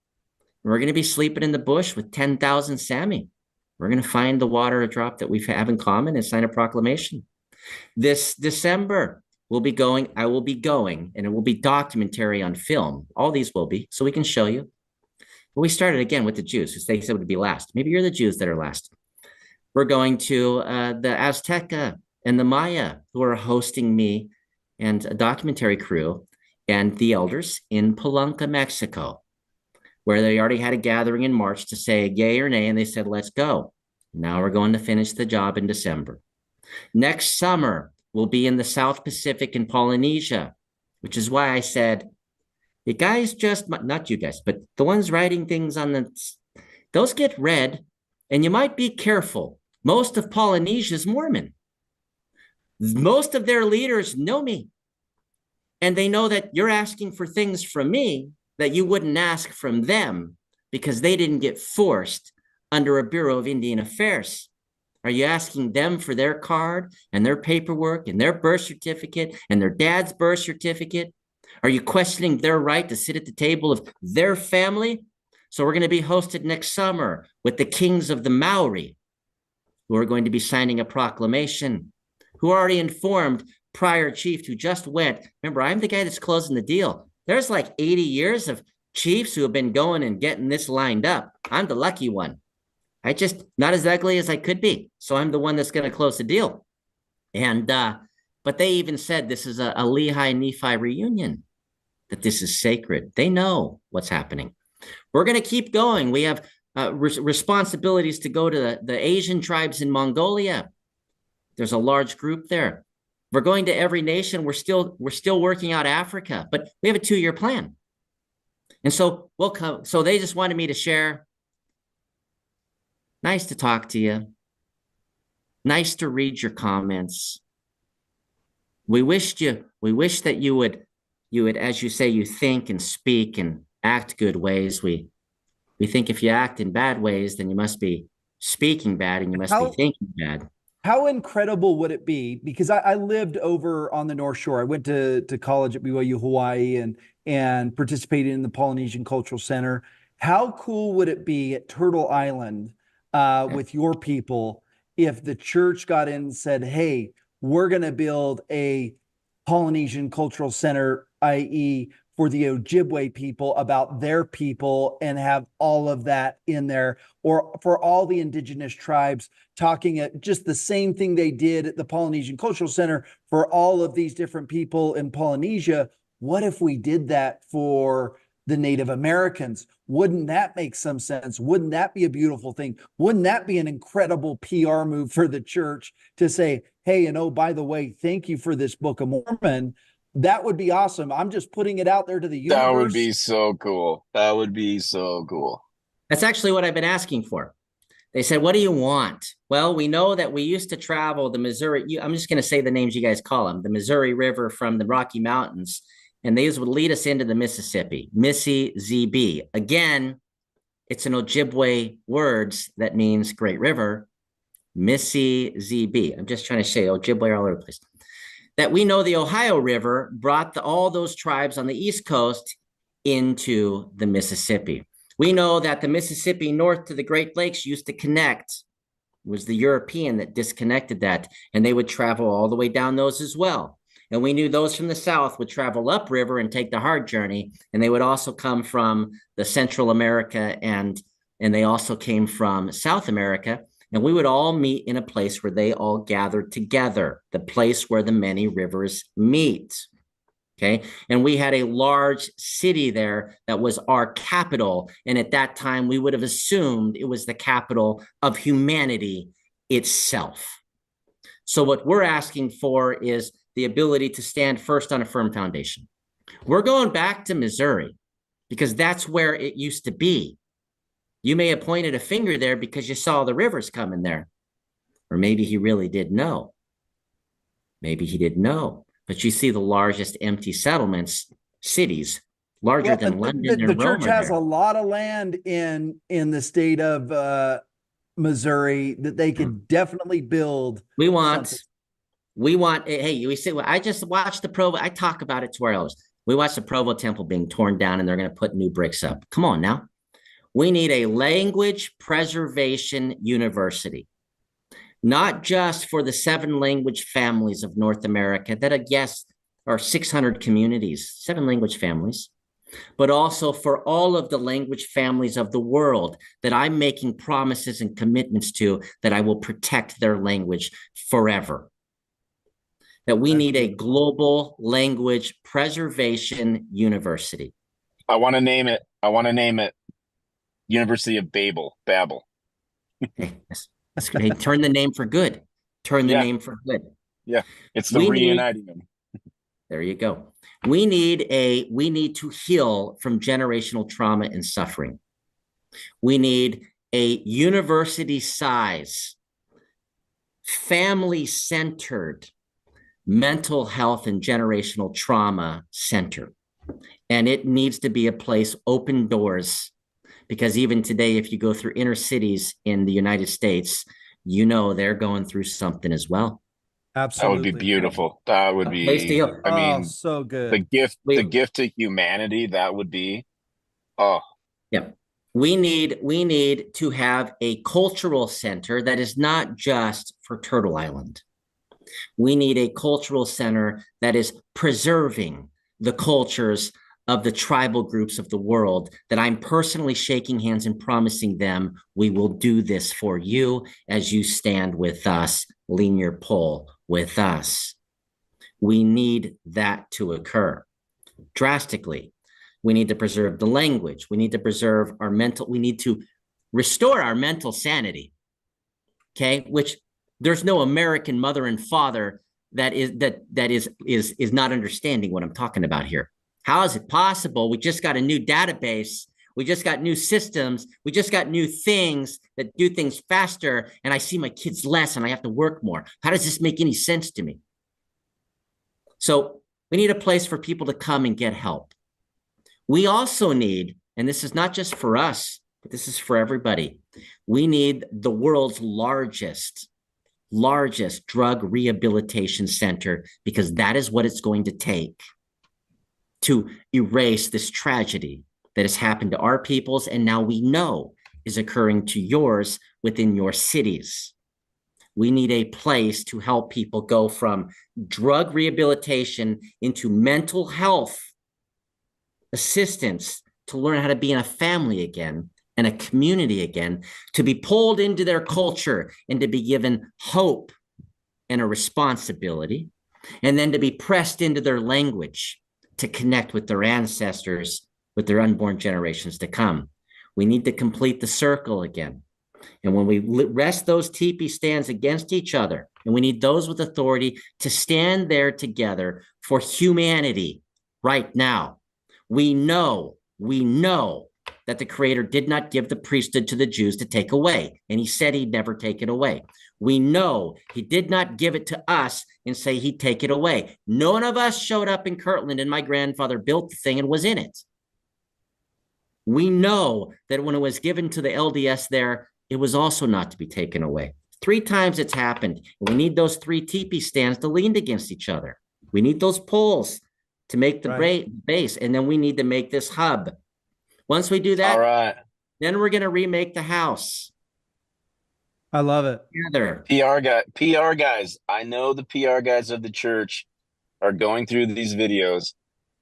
We're going to be sleeping in the bush with 10,000 Sami. We're going to find the water drop that we have in common and sign a proclamation. This December, I will be going, and it will be documentary on film. All these will be, so we can show you. But we started again with the Jews, who they said would be last. Maybe you're the Jews that are last. We're going to the Azteca and the Maya, who are hosting me and a documentary crew and the elders in Palenque, Mexico, where they already had a gathering in March to say yay or nay, and they said, let's go. Now we're going to finish the job in December. Next summer, we'll be in the South Pacific and Polynesia, which is why I said, you guys not you guys, but the ones writing things those get read, and you might be careful. Most of Polynesia is Mormon. Most of their leaders know me, and they know that you're asking for things from me that you wouldn't ask from them because they didn't get forced under a Bureau of Indian Affairs. Are you asking them for their card and their paperwork and their birth certificate and their dad's birth certificate? Are you questioning their right to sit at the table of their family? So we're going to be hosted next summer with the kings of the Maori, who are going to be signing a proclamation, who already informed prior chief who just went. Remember, I'm the guy that's closing the deal. There's like 80 years of chiefs who have been going and getting this lined up. I'm the lucky one. I just not as ugly as I could be. So I'm the one that's going to close the deal. And, but they even said this is a Lehi Nephi reunion, that this is sacred. They know what's happening. We're going to keep going. We have responsibilities to go to the Asian tribes in Mongolia. There's a large group there. We're going to every nation. We're still working out Africa, but we have a 2-year plan. And so we'll come. So they just wanted me to share. Nice to talk to you. Nice to read your comments. We wish that you would, as you say, you think and speak and act good ways. We think if you act in bad ways, then you must be speaking bad and you must be thinking bad. How incredible would it be? Because I lived over on the North Shore. I went to college at BYU Hawaii and participated in the Polynesian Cultural Center. How cool would it be at Turtle Island with your people if the church got in and said, hey, we're going to build a Polynesian Cultural Center, i.e., for the Ojibwe people about their people, and have all of that in there, or for all the indigenous tribes talking at just the same thing they did at the Polynesian Cultural Center for all of these different people in Polynesia. What if we did that for the Native Americans? Wouldn't that make some sense? Wouldn't that be a beautiful thing? Wouldn't that be an incredible PR move for the church to say, hey, and oh, by the way, thank you for this Book of Mormon? That would be awesome. I'm just putting it out there to the universe. That would be so cool. That would be so cool. That's actually what I've been asking for. They said, what do you want? Well, we know that we used to travel the Missouri. I'm just going to say the names you guys call them, the Missouri River from the Rocky Mountains, and these would lead us into the Mississippi, Missy ZB. Again, it's an Ojibwe words that means great river, Missy ZB. I'm just trying to say Ojibwe all over the place. That we know the Ohio River brought all those tribes on the East Coast into the Mississippi. We know that the Mississippi north to the Great Lakes used to connect. It was the European that disconnected that, and they would travel all the way down those as well. And we knew those from the south would travel upriver and take the hard journey, and they would also come from the Central America, and they also came from South America. And we would all meet in a place where they all gathered together, the place where the many rivers meet. Okay. And we had a large city there that was our capital. And at that time, we would have assumed it was the capital of humanity itself. So what we're asking for is the ability to stand first on a firm foundation. We're going back to Missouri because that's where it used to be. You may have pointed a finger there because you saw the rivers coming there. Or maybe he really did know. Maybe he didn't know. But you see the largest empty settlements, cities, larger than London and Rome. The church has a lot of land in the state of Missouri that they could definitely build. We want, hey, we say, well, I just watched the Provo. I talk about it to our elders. We watched the Provo Temple being torn down and they're going to put new bricks up. Come on now. We need a language preservation university, not just for the 7 language families of North America that I guess are 600 communities, 7 language families, but also for all of the language families of the world that I'm making promises and commitments to that I will protect their language forever. That we need a global language preservation university. I want to name it. University of Babel. Hey, that's great. Turn the name for good. Turn the name for good. Yeah, it's the reuniting them. There you go. We need to heal from generational trauma and suffering. We need a university size, family-centered mental health and generational trauma center. And it needs to be a place, open doors. Because even today, if you go through inner cities in the United States, you know they're going through something as well. Absolutely. That would be beautiful. That would be, I mean, so good. The gift to humanity, that would be, Yeah. We need to have a cultural center that is not just for Turtle Island. We need a cultural center that is preserving the cultures of the tribal groups of the world, that I'm personally shaking hands and promising them we will do this for you as you stand with us, lean your pole with us. We need that to occur drastically. We need to preserve the language. We need to preserve our we need to restore our mental sanity. Okay, which there's no American mother and father that is not understanding what I'm talking about here. How is it possible? We just got a new database. We just got new systems. We just got new things that do things faster. And I see my kids less and I have to work more. How does this make any sense to me? So we need a place for people to come and get help. We also need, and this is not just for us, but this is for everybody. We need the world's largest drug rehabilitation center, because that is what it's going to take to erase this tragedy that has happened to our peoples and now we know is occurring to yours within your cities. We need a place to help people go from drug rehabilitation into mental health assistance to learn how to be in a family again and a community again, to be pulled into their culture and to be given hope and a responsibility, and then to be pressed into their language to connect with their ancestors, with their unborn generations to come. We need to complete the circle again. And when we rest those teepee stands against each other, and we need those with authority to stand there together for humanity right now. We know that the Creator did not give the priesthood to the Jews to take away, and he said he'd never take it away. We know he did not give it to us and say he'd take it away. None of us showed up in Kirtland and my grandfather built the thing and was in it. We know that when it was given to the LDS there, it was also not to be taken away. 3 times it's happened. And we need those 3 teepee stands to lean against each other. We need those poles to make the base, and then we need to make this hub. Once we do that, all right, then we're going to remake the house. I love it. Together. PR guys. I know the PR guys of the church are going through these videos.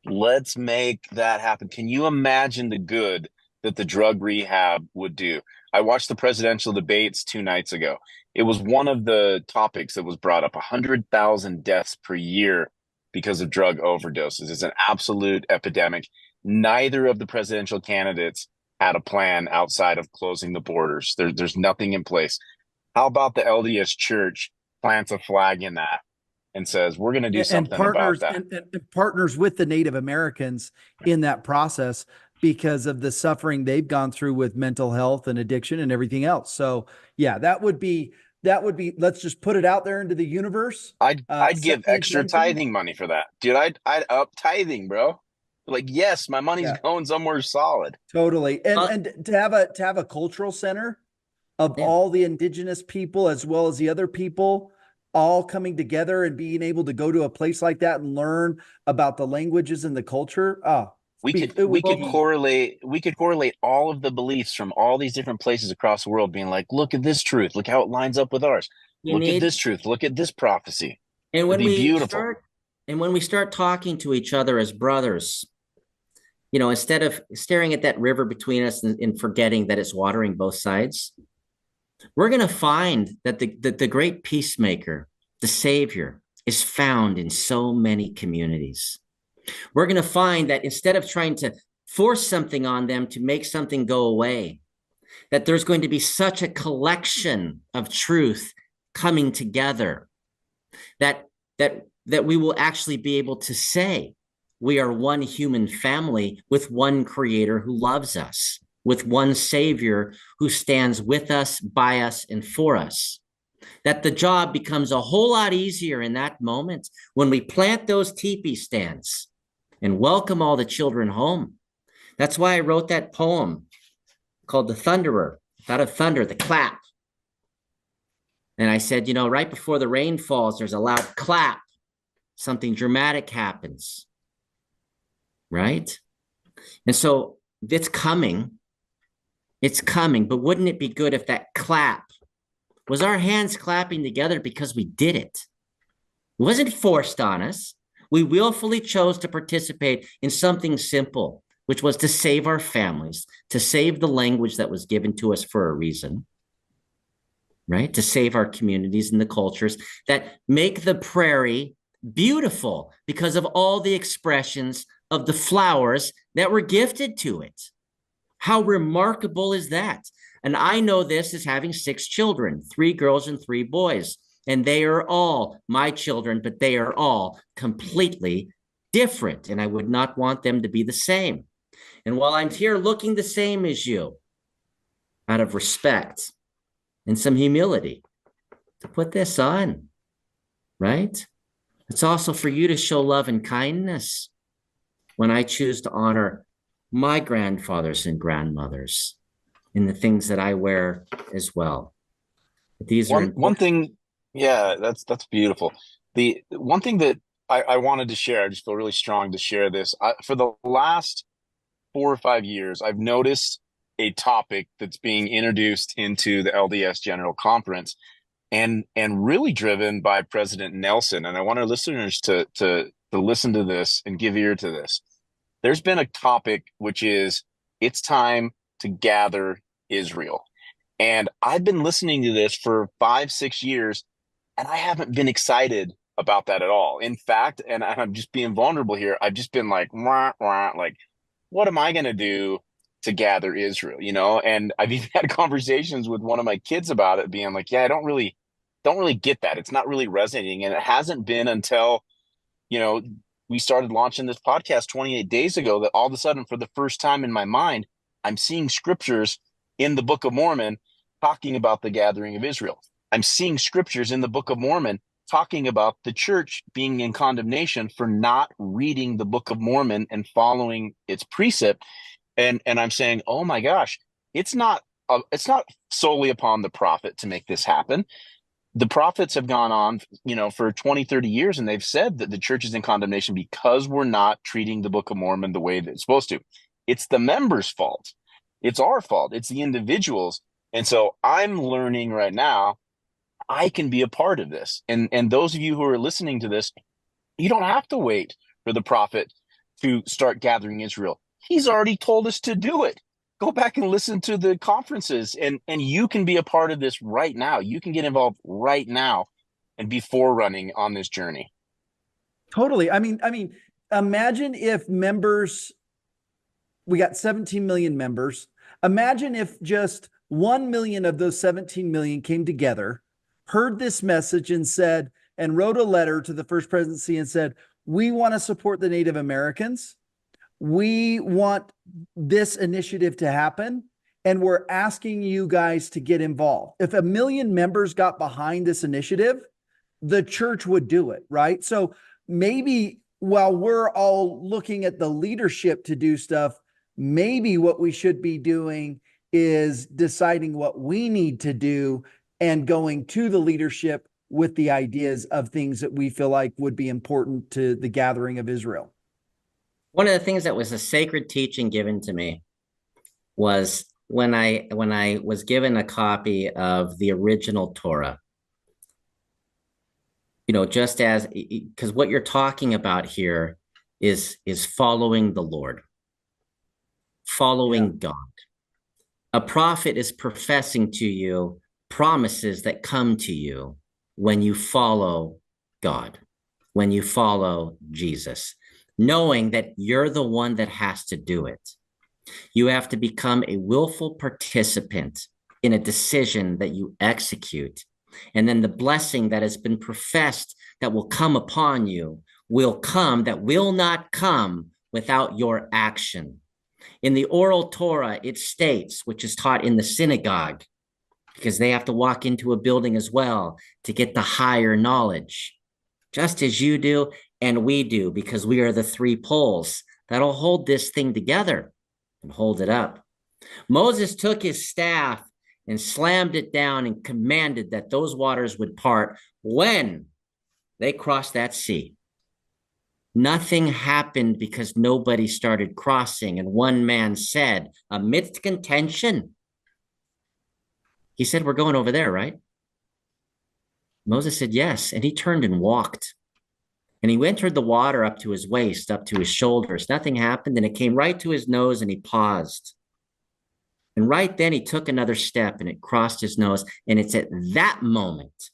Let's make that happen. Can you imagine the good that the drug rehab would do? I watched the presidential debates 2 nights ago. It was one of the topics that was brought up. 100,000 deaths per year because of drug overdoses. It's an absolute epidemic. Neither of the presidential candidates had a plan outside of closing the borders. There's nothing in place. How about the LDS Church plants a flag in that and says, we're going to do something about that? And partners with the Native Americans in that process because of the suffering they've gone through with mental health and addiction and everything else. So yeah, that would be, let's just put it out there into the universe. I'd give extra tithing money for that. Dude, I'd up tithing, bro. Like, yes, my money's going somewhere solid. Totally. And to have a cultural center of all the indigenous people as well as the other people all coming together and being able to go to a place like that and learn about the languages and the culture. We could correlate all of the beliefs from all these different places across the world, being like, look at this truth, look how it lines up with ours. Look at this truth, look at this prophecy. And when we start talking to each other as brothers, you know, instead of staring at that river between us and forgetting that it's watering both sides, we're going to find that the great peacemaker, the Savior, is found in so many communities. We're going to find that instead of trying to force something on them to make something go away, that there's going to be such a collection of truth coming together that we will actually be able to say we are one human family with one Creator who loves us, with one Savior who stands with us, by us, and for us. That the job becomes a whole lot easier in that moment when we plant those teepee stands and welcome all the children home. That's why I wrote that poem called The Thunderer, out of thunder, the clap. And I said, you know, right before the rain falls, there's a loud clap. Something dramatic happens, right? And so it's coming. It's coming. But wouldn't it be good if that clap was our hands clapping together because we did it? It wasn't forced on us. We willfully chose to participate in something simple, which was to save our families, to save the language that was given to us for a reason, right? To save our communities and the cultures that make the prairie beautiful because of all the expressions of the flowers that were gifted to it. How remarkable is that? And I know this as having 6 children, 3 girls and 3 boys. And they are all my children, but they are all completely different. And I would not want them to be the same. And while I'm here looking the same as you, out of respect and some humility, to put this on, right? It's also for you to show love and kindness when I choose to honor my grandfathers and grandmothers in the things that I wear as well. But these are one thing. Yeah, that's beautiful. The one thing that I wanted to share, I just feel really strong to share this. For the last 4 or 5 years, I've noticed a topic that's being introduced into the LDS General Conference and really driven by President Nelson. And I want our listeners to listen to this and give ear to this. There's been a topic which is it's time to gather Israel. And I've been listening to this for 5-6 years, and I haven't been excited about that at all. In fact, and I'm just being vulnerable here, I've just been like, wah, wah, like, what am I going to do to gather Israel? You know, and I've even had conversations with one of my kids about it, being like, yeah, I don't really get that. It's not really resonating. And it hasn't been until, you know, we started launching this podcast 28 days ago that all of a sudden, for the first time in my mind, I'm seeing scriptures in the Book of Mormon talking about the gathering of Israel. I'm seeing scriptures in the Book of Mormon talking about the church being in condemnation for not reading the Book of Mormon and following its precept. And I'm saying, oh my gosh, it's not solely upon the prophet to make this happen. The prophets have gone on, you know, for 20, 30 years, and they've said that the church is in condemnation because we're not treating the Book of Mormon the way that it's supposed to. It's the members' fault. It's our fault. It's the individuals. And so I'm learning right now, I can be a part of this. And those of you who are listening to this, you don't have to wait for the prophet to start gathering Israel. He's already told us to do it. Go back and listen to the conferences, and you can be a part of this right now. You can get involved right now and be forerunning on this journey. Totally. I mean, imagine if members, we got 17 million members. Imagine if just 1 million of those 17 million came together, heard this message and wrote a letter to the First Presidency and said, we want to support the Native Americans. We want this initiative to happen, and we're asking you guys to get involved. If 1 million members got behind this initiative, the church would do it, right? So maybe while we're all looking at the leadership to do stuff, maybe what we should be doing is deciding what we need to do and going to the leadership with the ideas of things that we feel like would be important to the gathering of Israel. One of the things that was a sacred teaching given to me was when I was given a copy of the original Torah. You know, just as, because what you're talking about here is following the Lord, following God. A prophet is professing to you promises that come to you when you follow God, when you follow Jesus, knowing that you're the one that has to do it. You have to become a willful participant in a decision that you execute. And then the blessing that has been professed that will come upon you will come, that will not come without your action. In the oral Torah, it states, which is taught in the synagogue, because they have to walk into a building as well to get the higher knowledge, just as you do and we do, because we are the three poles that'll hold this thing together and hold it up. Moses took his staff and slammed it down and commanded that those waters would part when they crossed that sea. Nothing happened because nobody started crossing. And one man said, amidst contention, he said, we're going over there, right? Moses said, yes. And he turned and walked. And he entered the water up to his waist, up to his shoulders. Nothing happened. And it came right to his nose and he paused. And right then he took another step and it crossed his nose. And it's at that moment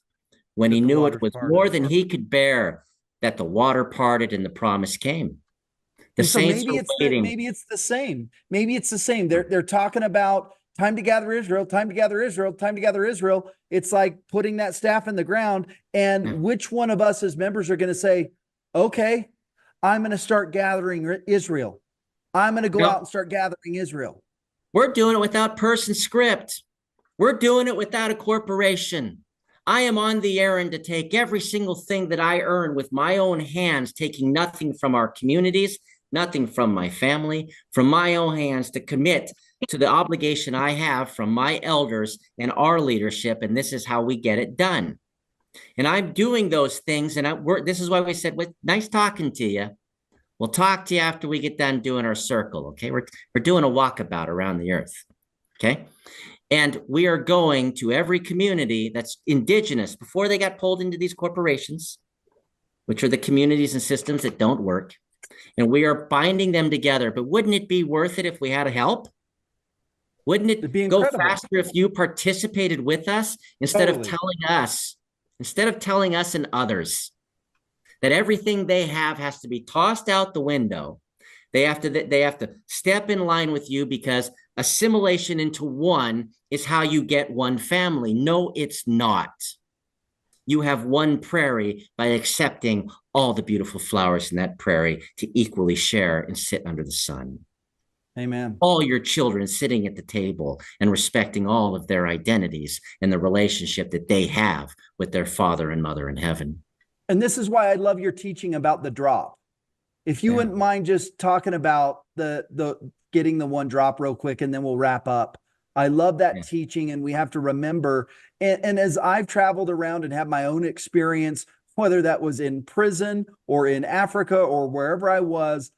when he knew it was more than he could bear that the water parted and the promise came. The saints are waiting. Maybe it's the same. Maybe it's the same. They're talking about time to gather Israel, time to gather Israel, time to gather Israel. It's like putting that staff in the ground. And which one of us as members are going to say, okay, I'm going to start gathering Israel. I'm going to go out and start gathering Israel. We're doing it without person script. We're doing it without a corporation. I am on the errand to take every single thing that I earn with my own hands, taking nothing from our communities, nothing from my family, from my own hands to commit to the obligation I have from my elders and our leadership. And this is how we get it done. And I'm doing those things. And this is why we said, well, nice talking to you. We'll talk to you after we get done doing our circle. Okay. We're doing a walkabout around the earth. Okay. And we are going to every community that's indigenous before they got pulled into these corporations, which are the communities and systems that don't work. And we are binding them together. But wouldn't it be worth it if we had help? Wouldn't It'd be it go incredible. faster if you participated with us instead of telling us and others that everything they have has to be tossed out the window? They have to step in line with you because assimilation into one is how you get one family. No, it's not. You have one prairie by accepting all the beautiful flowers in that prairie to equally share and sit under the sun. Amen. All your children sitting at the table and respecting all of their identities and the relationship that they have with their father and mother in heaven. And this is why I love your teaching about the drop. If you wouldn't mind just talking about the getting the one drop real quick, and then we'll wrap up. I love that teaching, and we have to remember, and as I've traveled around and had my own experience, whether that was in prison or in Africa or wherever I was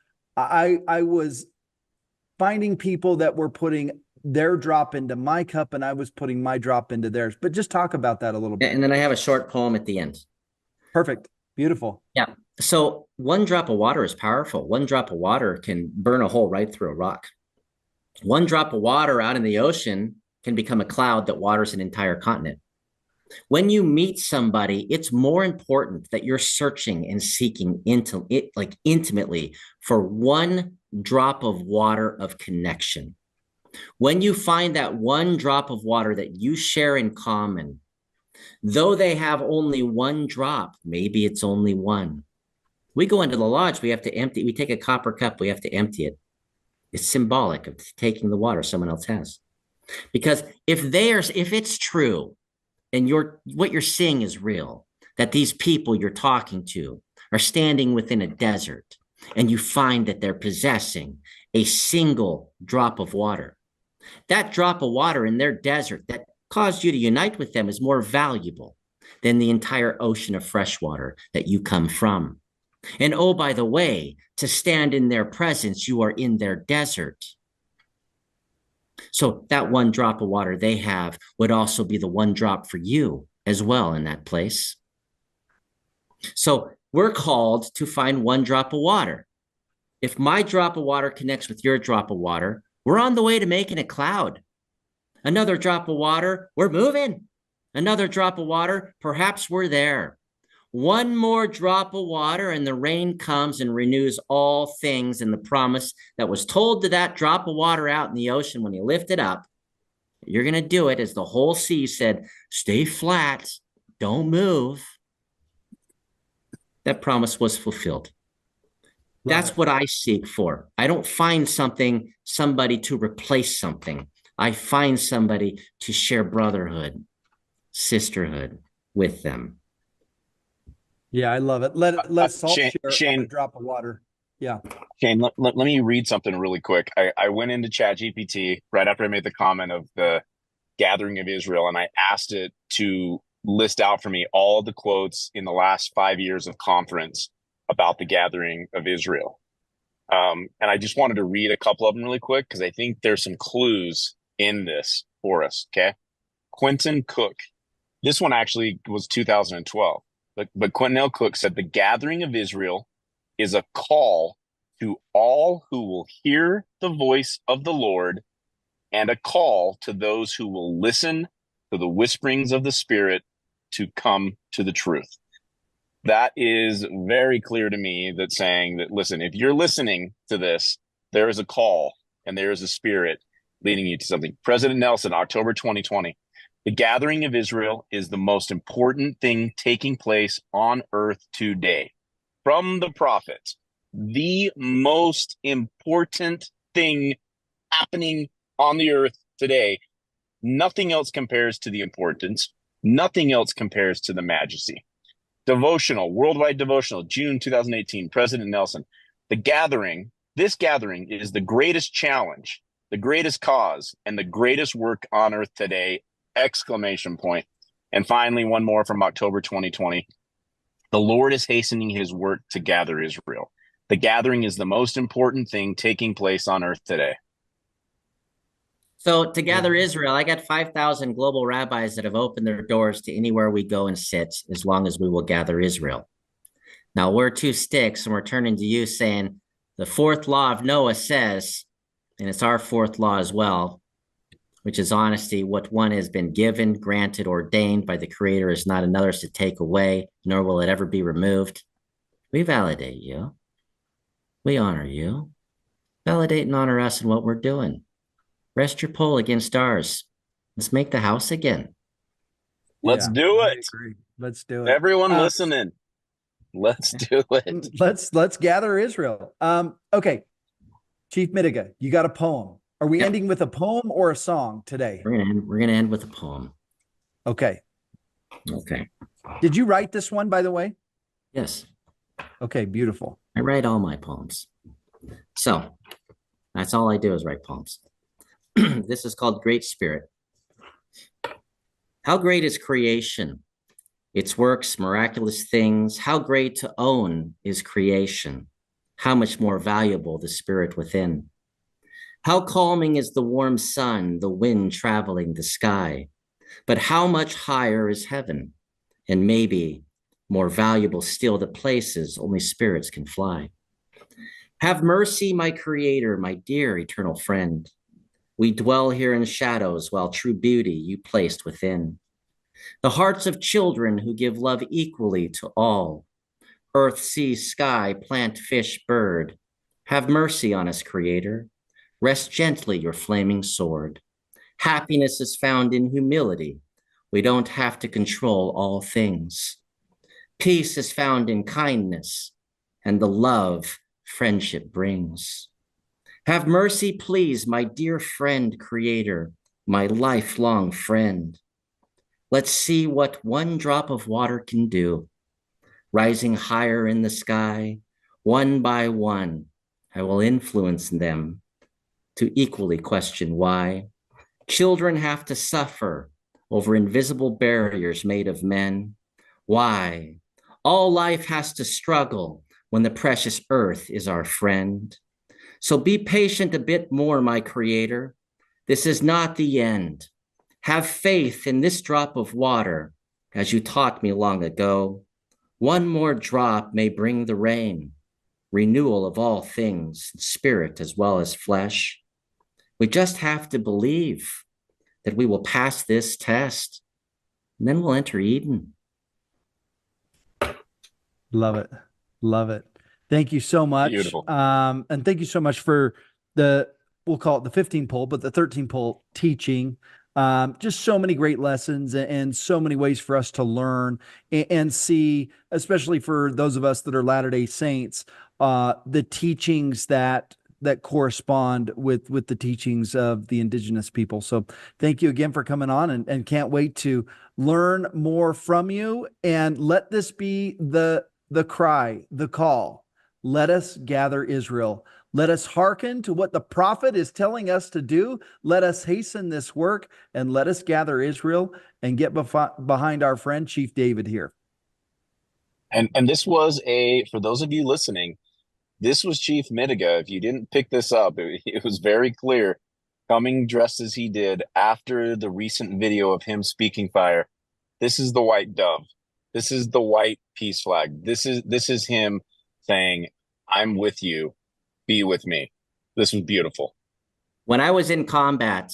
finding people that were putting their drop into my cup, and I was putting my drop into theirs. But just talk about that a little bit. And then I have a short poem at the end. Perfect. Beautiful. Yeah. So one drop of water is powerful. One drop of water can burn a hole right through a rock. One drop of water out in the ocean can become a cloud that waters an entire continent. When you meet somebody, it's more important that you're searching and seeking intimately for one drop of water of connection. When you find that one drop of water that you share in common, though they have only one drop, maybe it's only one. We go into the lodge, we take a copper cup, we have to empty it. It's symbolic of taking the water someone else has. Because if it's true, and what you're seeing is real, that these people you're talking to are standing within a desert, and you find that they're possessing a single drop of water. That drop of water in their desert that caused you to unite with them is more valuable than the entire ocean of fresh water that you come from. And oh, by the way, to stand in their presence, you are in their desert. So that one drop of water they have would also be the one drop for you as well in that place. So we're called to find one drop of water. If my drop of water connects with your drop of water, we're on the way to making a cloud. Another drop of water, we're moving. Another drop of water, perhaps we're there. One more drop of water and the rain comes and renews all things, and the promise that was told to that drop of water out in the ocean when you lift it up, you're going to do it as the whole sea said, stay flat, don't move. That promise was fulfilled. Right. That's what I seek for. I don't find somebody to replace something. I find somebody to share brotherhood, sisterhood with them. Yeah, I love it. Let's all share a drop of water. Yeah. Shane, let me read something really quick. I went into ChatGPT right after I made the comment of the gathering of Israel, and I asked it to list out for me all the quotes in the last 5 years of conference about the gathering of Israel. And I just wanted to read a couple of them really quick because I think there's some clues in this for us. Okay. Quentin Cook. This one actually was 2012. But Quentin L. Cook said the gathering of Israel is a call to all who will hear the voice of the Lord, and a call to those who will listen to the whisperings of the Spirit to come to the truth. That is very clear to me, that saying that, listen, if you're listening to this, there is a call and there is a Spirit leading you to something. President Nelson, October 2020. The gathering of Israel is the most important thing taking place on earth today. From the prophets, the most important thing happening on the earth today. Nothing else compares to the importance. Nothing else compares to the majesty. Devotional, worldwide devotional, June 2018, President Nelson. This gathering is the greatest challenge, the greatest cause, and the greatest work on earth today. ! And finally, one more from October 2020. The Lord is hastening his work to gather Israel. The gathering is the most important thing taking place on earth today. So to gather Israel, I got 5,000 global rabbis that have opened their doors to anywhere we go and sit, as long as we will gather Israel. Now we're two sticks, and we're turning to you saying the fourth law of Noah says, and it's our fourth law as well, which is honesty. What one has been given, granted, ordained by the Creator is not another's to take away, nor will it ever be removed. We validate you. We honor you. Validate and honor us in what we're doing. Rest your pole against ours. Let's make the house again. Let's do I it. agree. Let's do it. Everyone listening, let's do it. Let's gather Israel. Okay, Chief Midegah, you got a poem. Are we ending with a poem or a song today? We're gonna end with a poem. Okay. Okay. Did you write this one, by the way? Yes. Okay, beautiful. I write all my poems. So that's all I do is write poems. This is called Great Spirit. How great is creation, its works, miraculous things. How great to own is creation. How much more valuable the spirit within. How calming is the warm sun, the wind traveling the sky. But how much higher is heaven, and maybe more valuable still the places only spirits can fly. Have mercy, my creator, my dear eternal friend. We dwell here in shadows while true beauty you placed within. The hearts of children who give love equally to all. Earth, sea, sky, plant, fish, bird. Have mercy on us, Creator. Rest gently your flaming sword. Happiness is found in humility. We don't have to control all things. Peace is found in kindness and the love friendship brings. Have mercy, please, my dear friend, Creator, my lifelong friend. Let's see what one drop of water can do. Rising higher in the sky, one by one, I will influence them to equally question why. Children have to suffer over invisible barriers made of men. Why? All life has to struggle when the precious earth is our friend. So be patient a bit more, my Creator. This is not the end. Have faith in this drop of water, as you taught me long ago. One more drop may bring the rain, renewal of all things, spirit as well as flesh. We just have to believe that we will pass this test, and then we'll enter Eden. Love it. Love it. Thank you so much. Beautiful. And thank you so much for we'll call it the 15 poll, but the 13 poll teaching. Just so many great lessons and so many ways for us to learn and see, especially for those of us that are Latter-day Saints, the teachings that correspond with the teachings of the indigenous people. So thank you again for coming on, and can't wait to learn more from you, and let this be the cry, the call. Let us gather Israel. Let us hearken to what the prophet is telling us to do. Let us hasten this work, and let us gather Israel and get behind our friend Chief David here. And this was for those of you listening, this was Chief Midegah. If you didn't pick this up, it was very clear, coming dressed as he did after the recent video of him speaking fire. This is the white dove. This is the white peace flag. This is him saying, I'm with you. Be with me. This was beautiful. When I was in combat,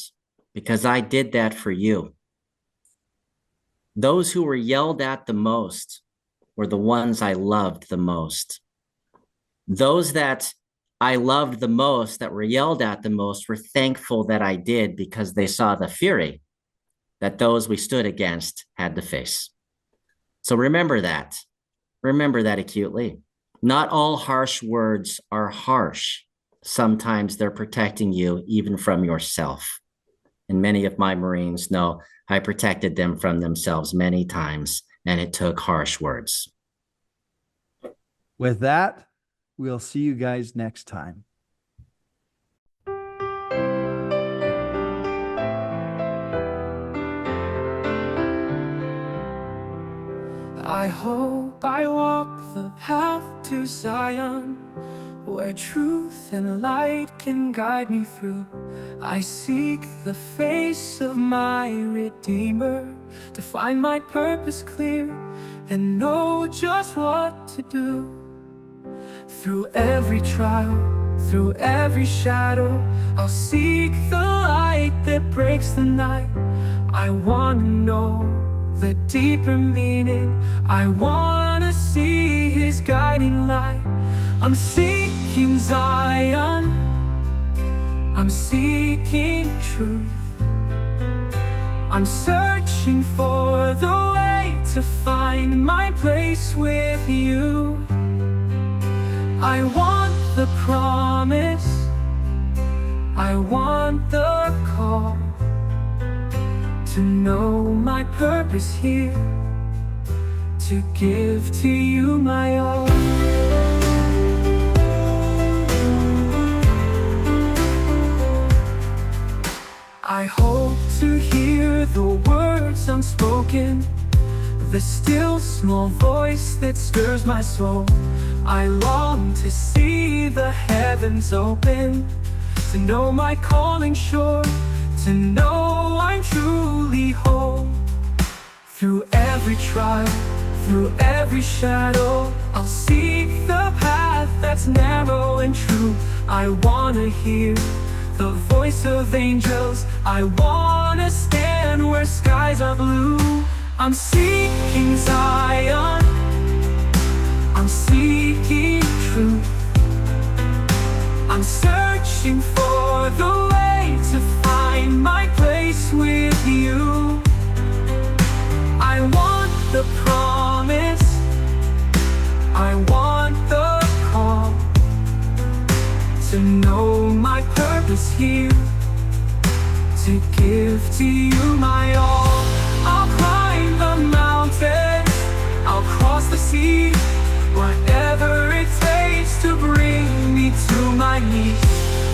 because I did that for you, those who were yelled at the most were the ones I loved the most. Those that I loved the most, that were yelled at the most, were thankful that I did, because they saw the fury that those we stood against had to face. So remember that. Remember that acutely. Not all harsh words are harsh. Sometimes they're protecting you even from yourself. And many of my Marines know I protected them from themselves many times, and it took harsh words. With that, we'll see you guys next time. I hope I walk the path to Zion, where truth and light can guide me through. I seek the face of my Redeemer to find my purpose clear and know just what to do. Through every trial, through every shadow, I'll seek the light that breaks the night. I want to know the deeper meaning. I want to see His guiding light. I'm seeking Zion, I'm seeking truth. I'm searching for the way to find my place with you. I want the promise, I want the call to know my purpose here, to give to you my all. I hope to hear the words unspoken, the still small voice that stirs my soul. I long to see the heavens open, to know my calling sure, to know I'm truly whole. Through every trial, through every shadow, I'll seek the path that's narrow and true. I want to hear the voice of angels. I want to stand where skies are blue. I'm seeking Zion, I'm seeking truth. I'm searching for the way to find my place with you. I want the promise, I want the call to know my purpose here, to give to you my all. I'll climb the mountains, I'll cross the sea, whatever it takes to bring me to my knees.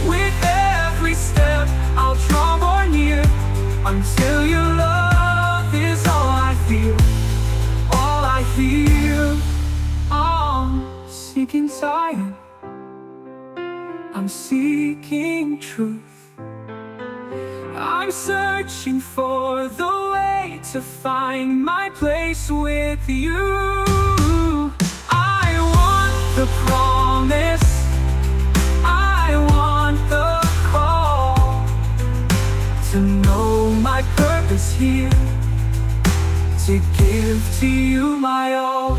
With every step, I'll draw more near, until your love is all I feel, all I feel. I'm seeking Zion, I'm seeking truth. I'm searching for the way to find my place with you. I want the promise, I want the call to know my purpose here, to give to you my all.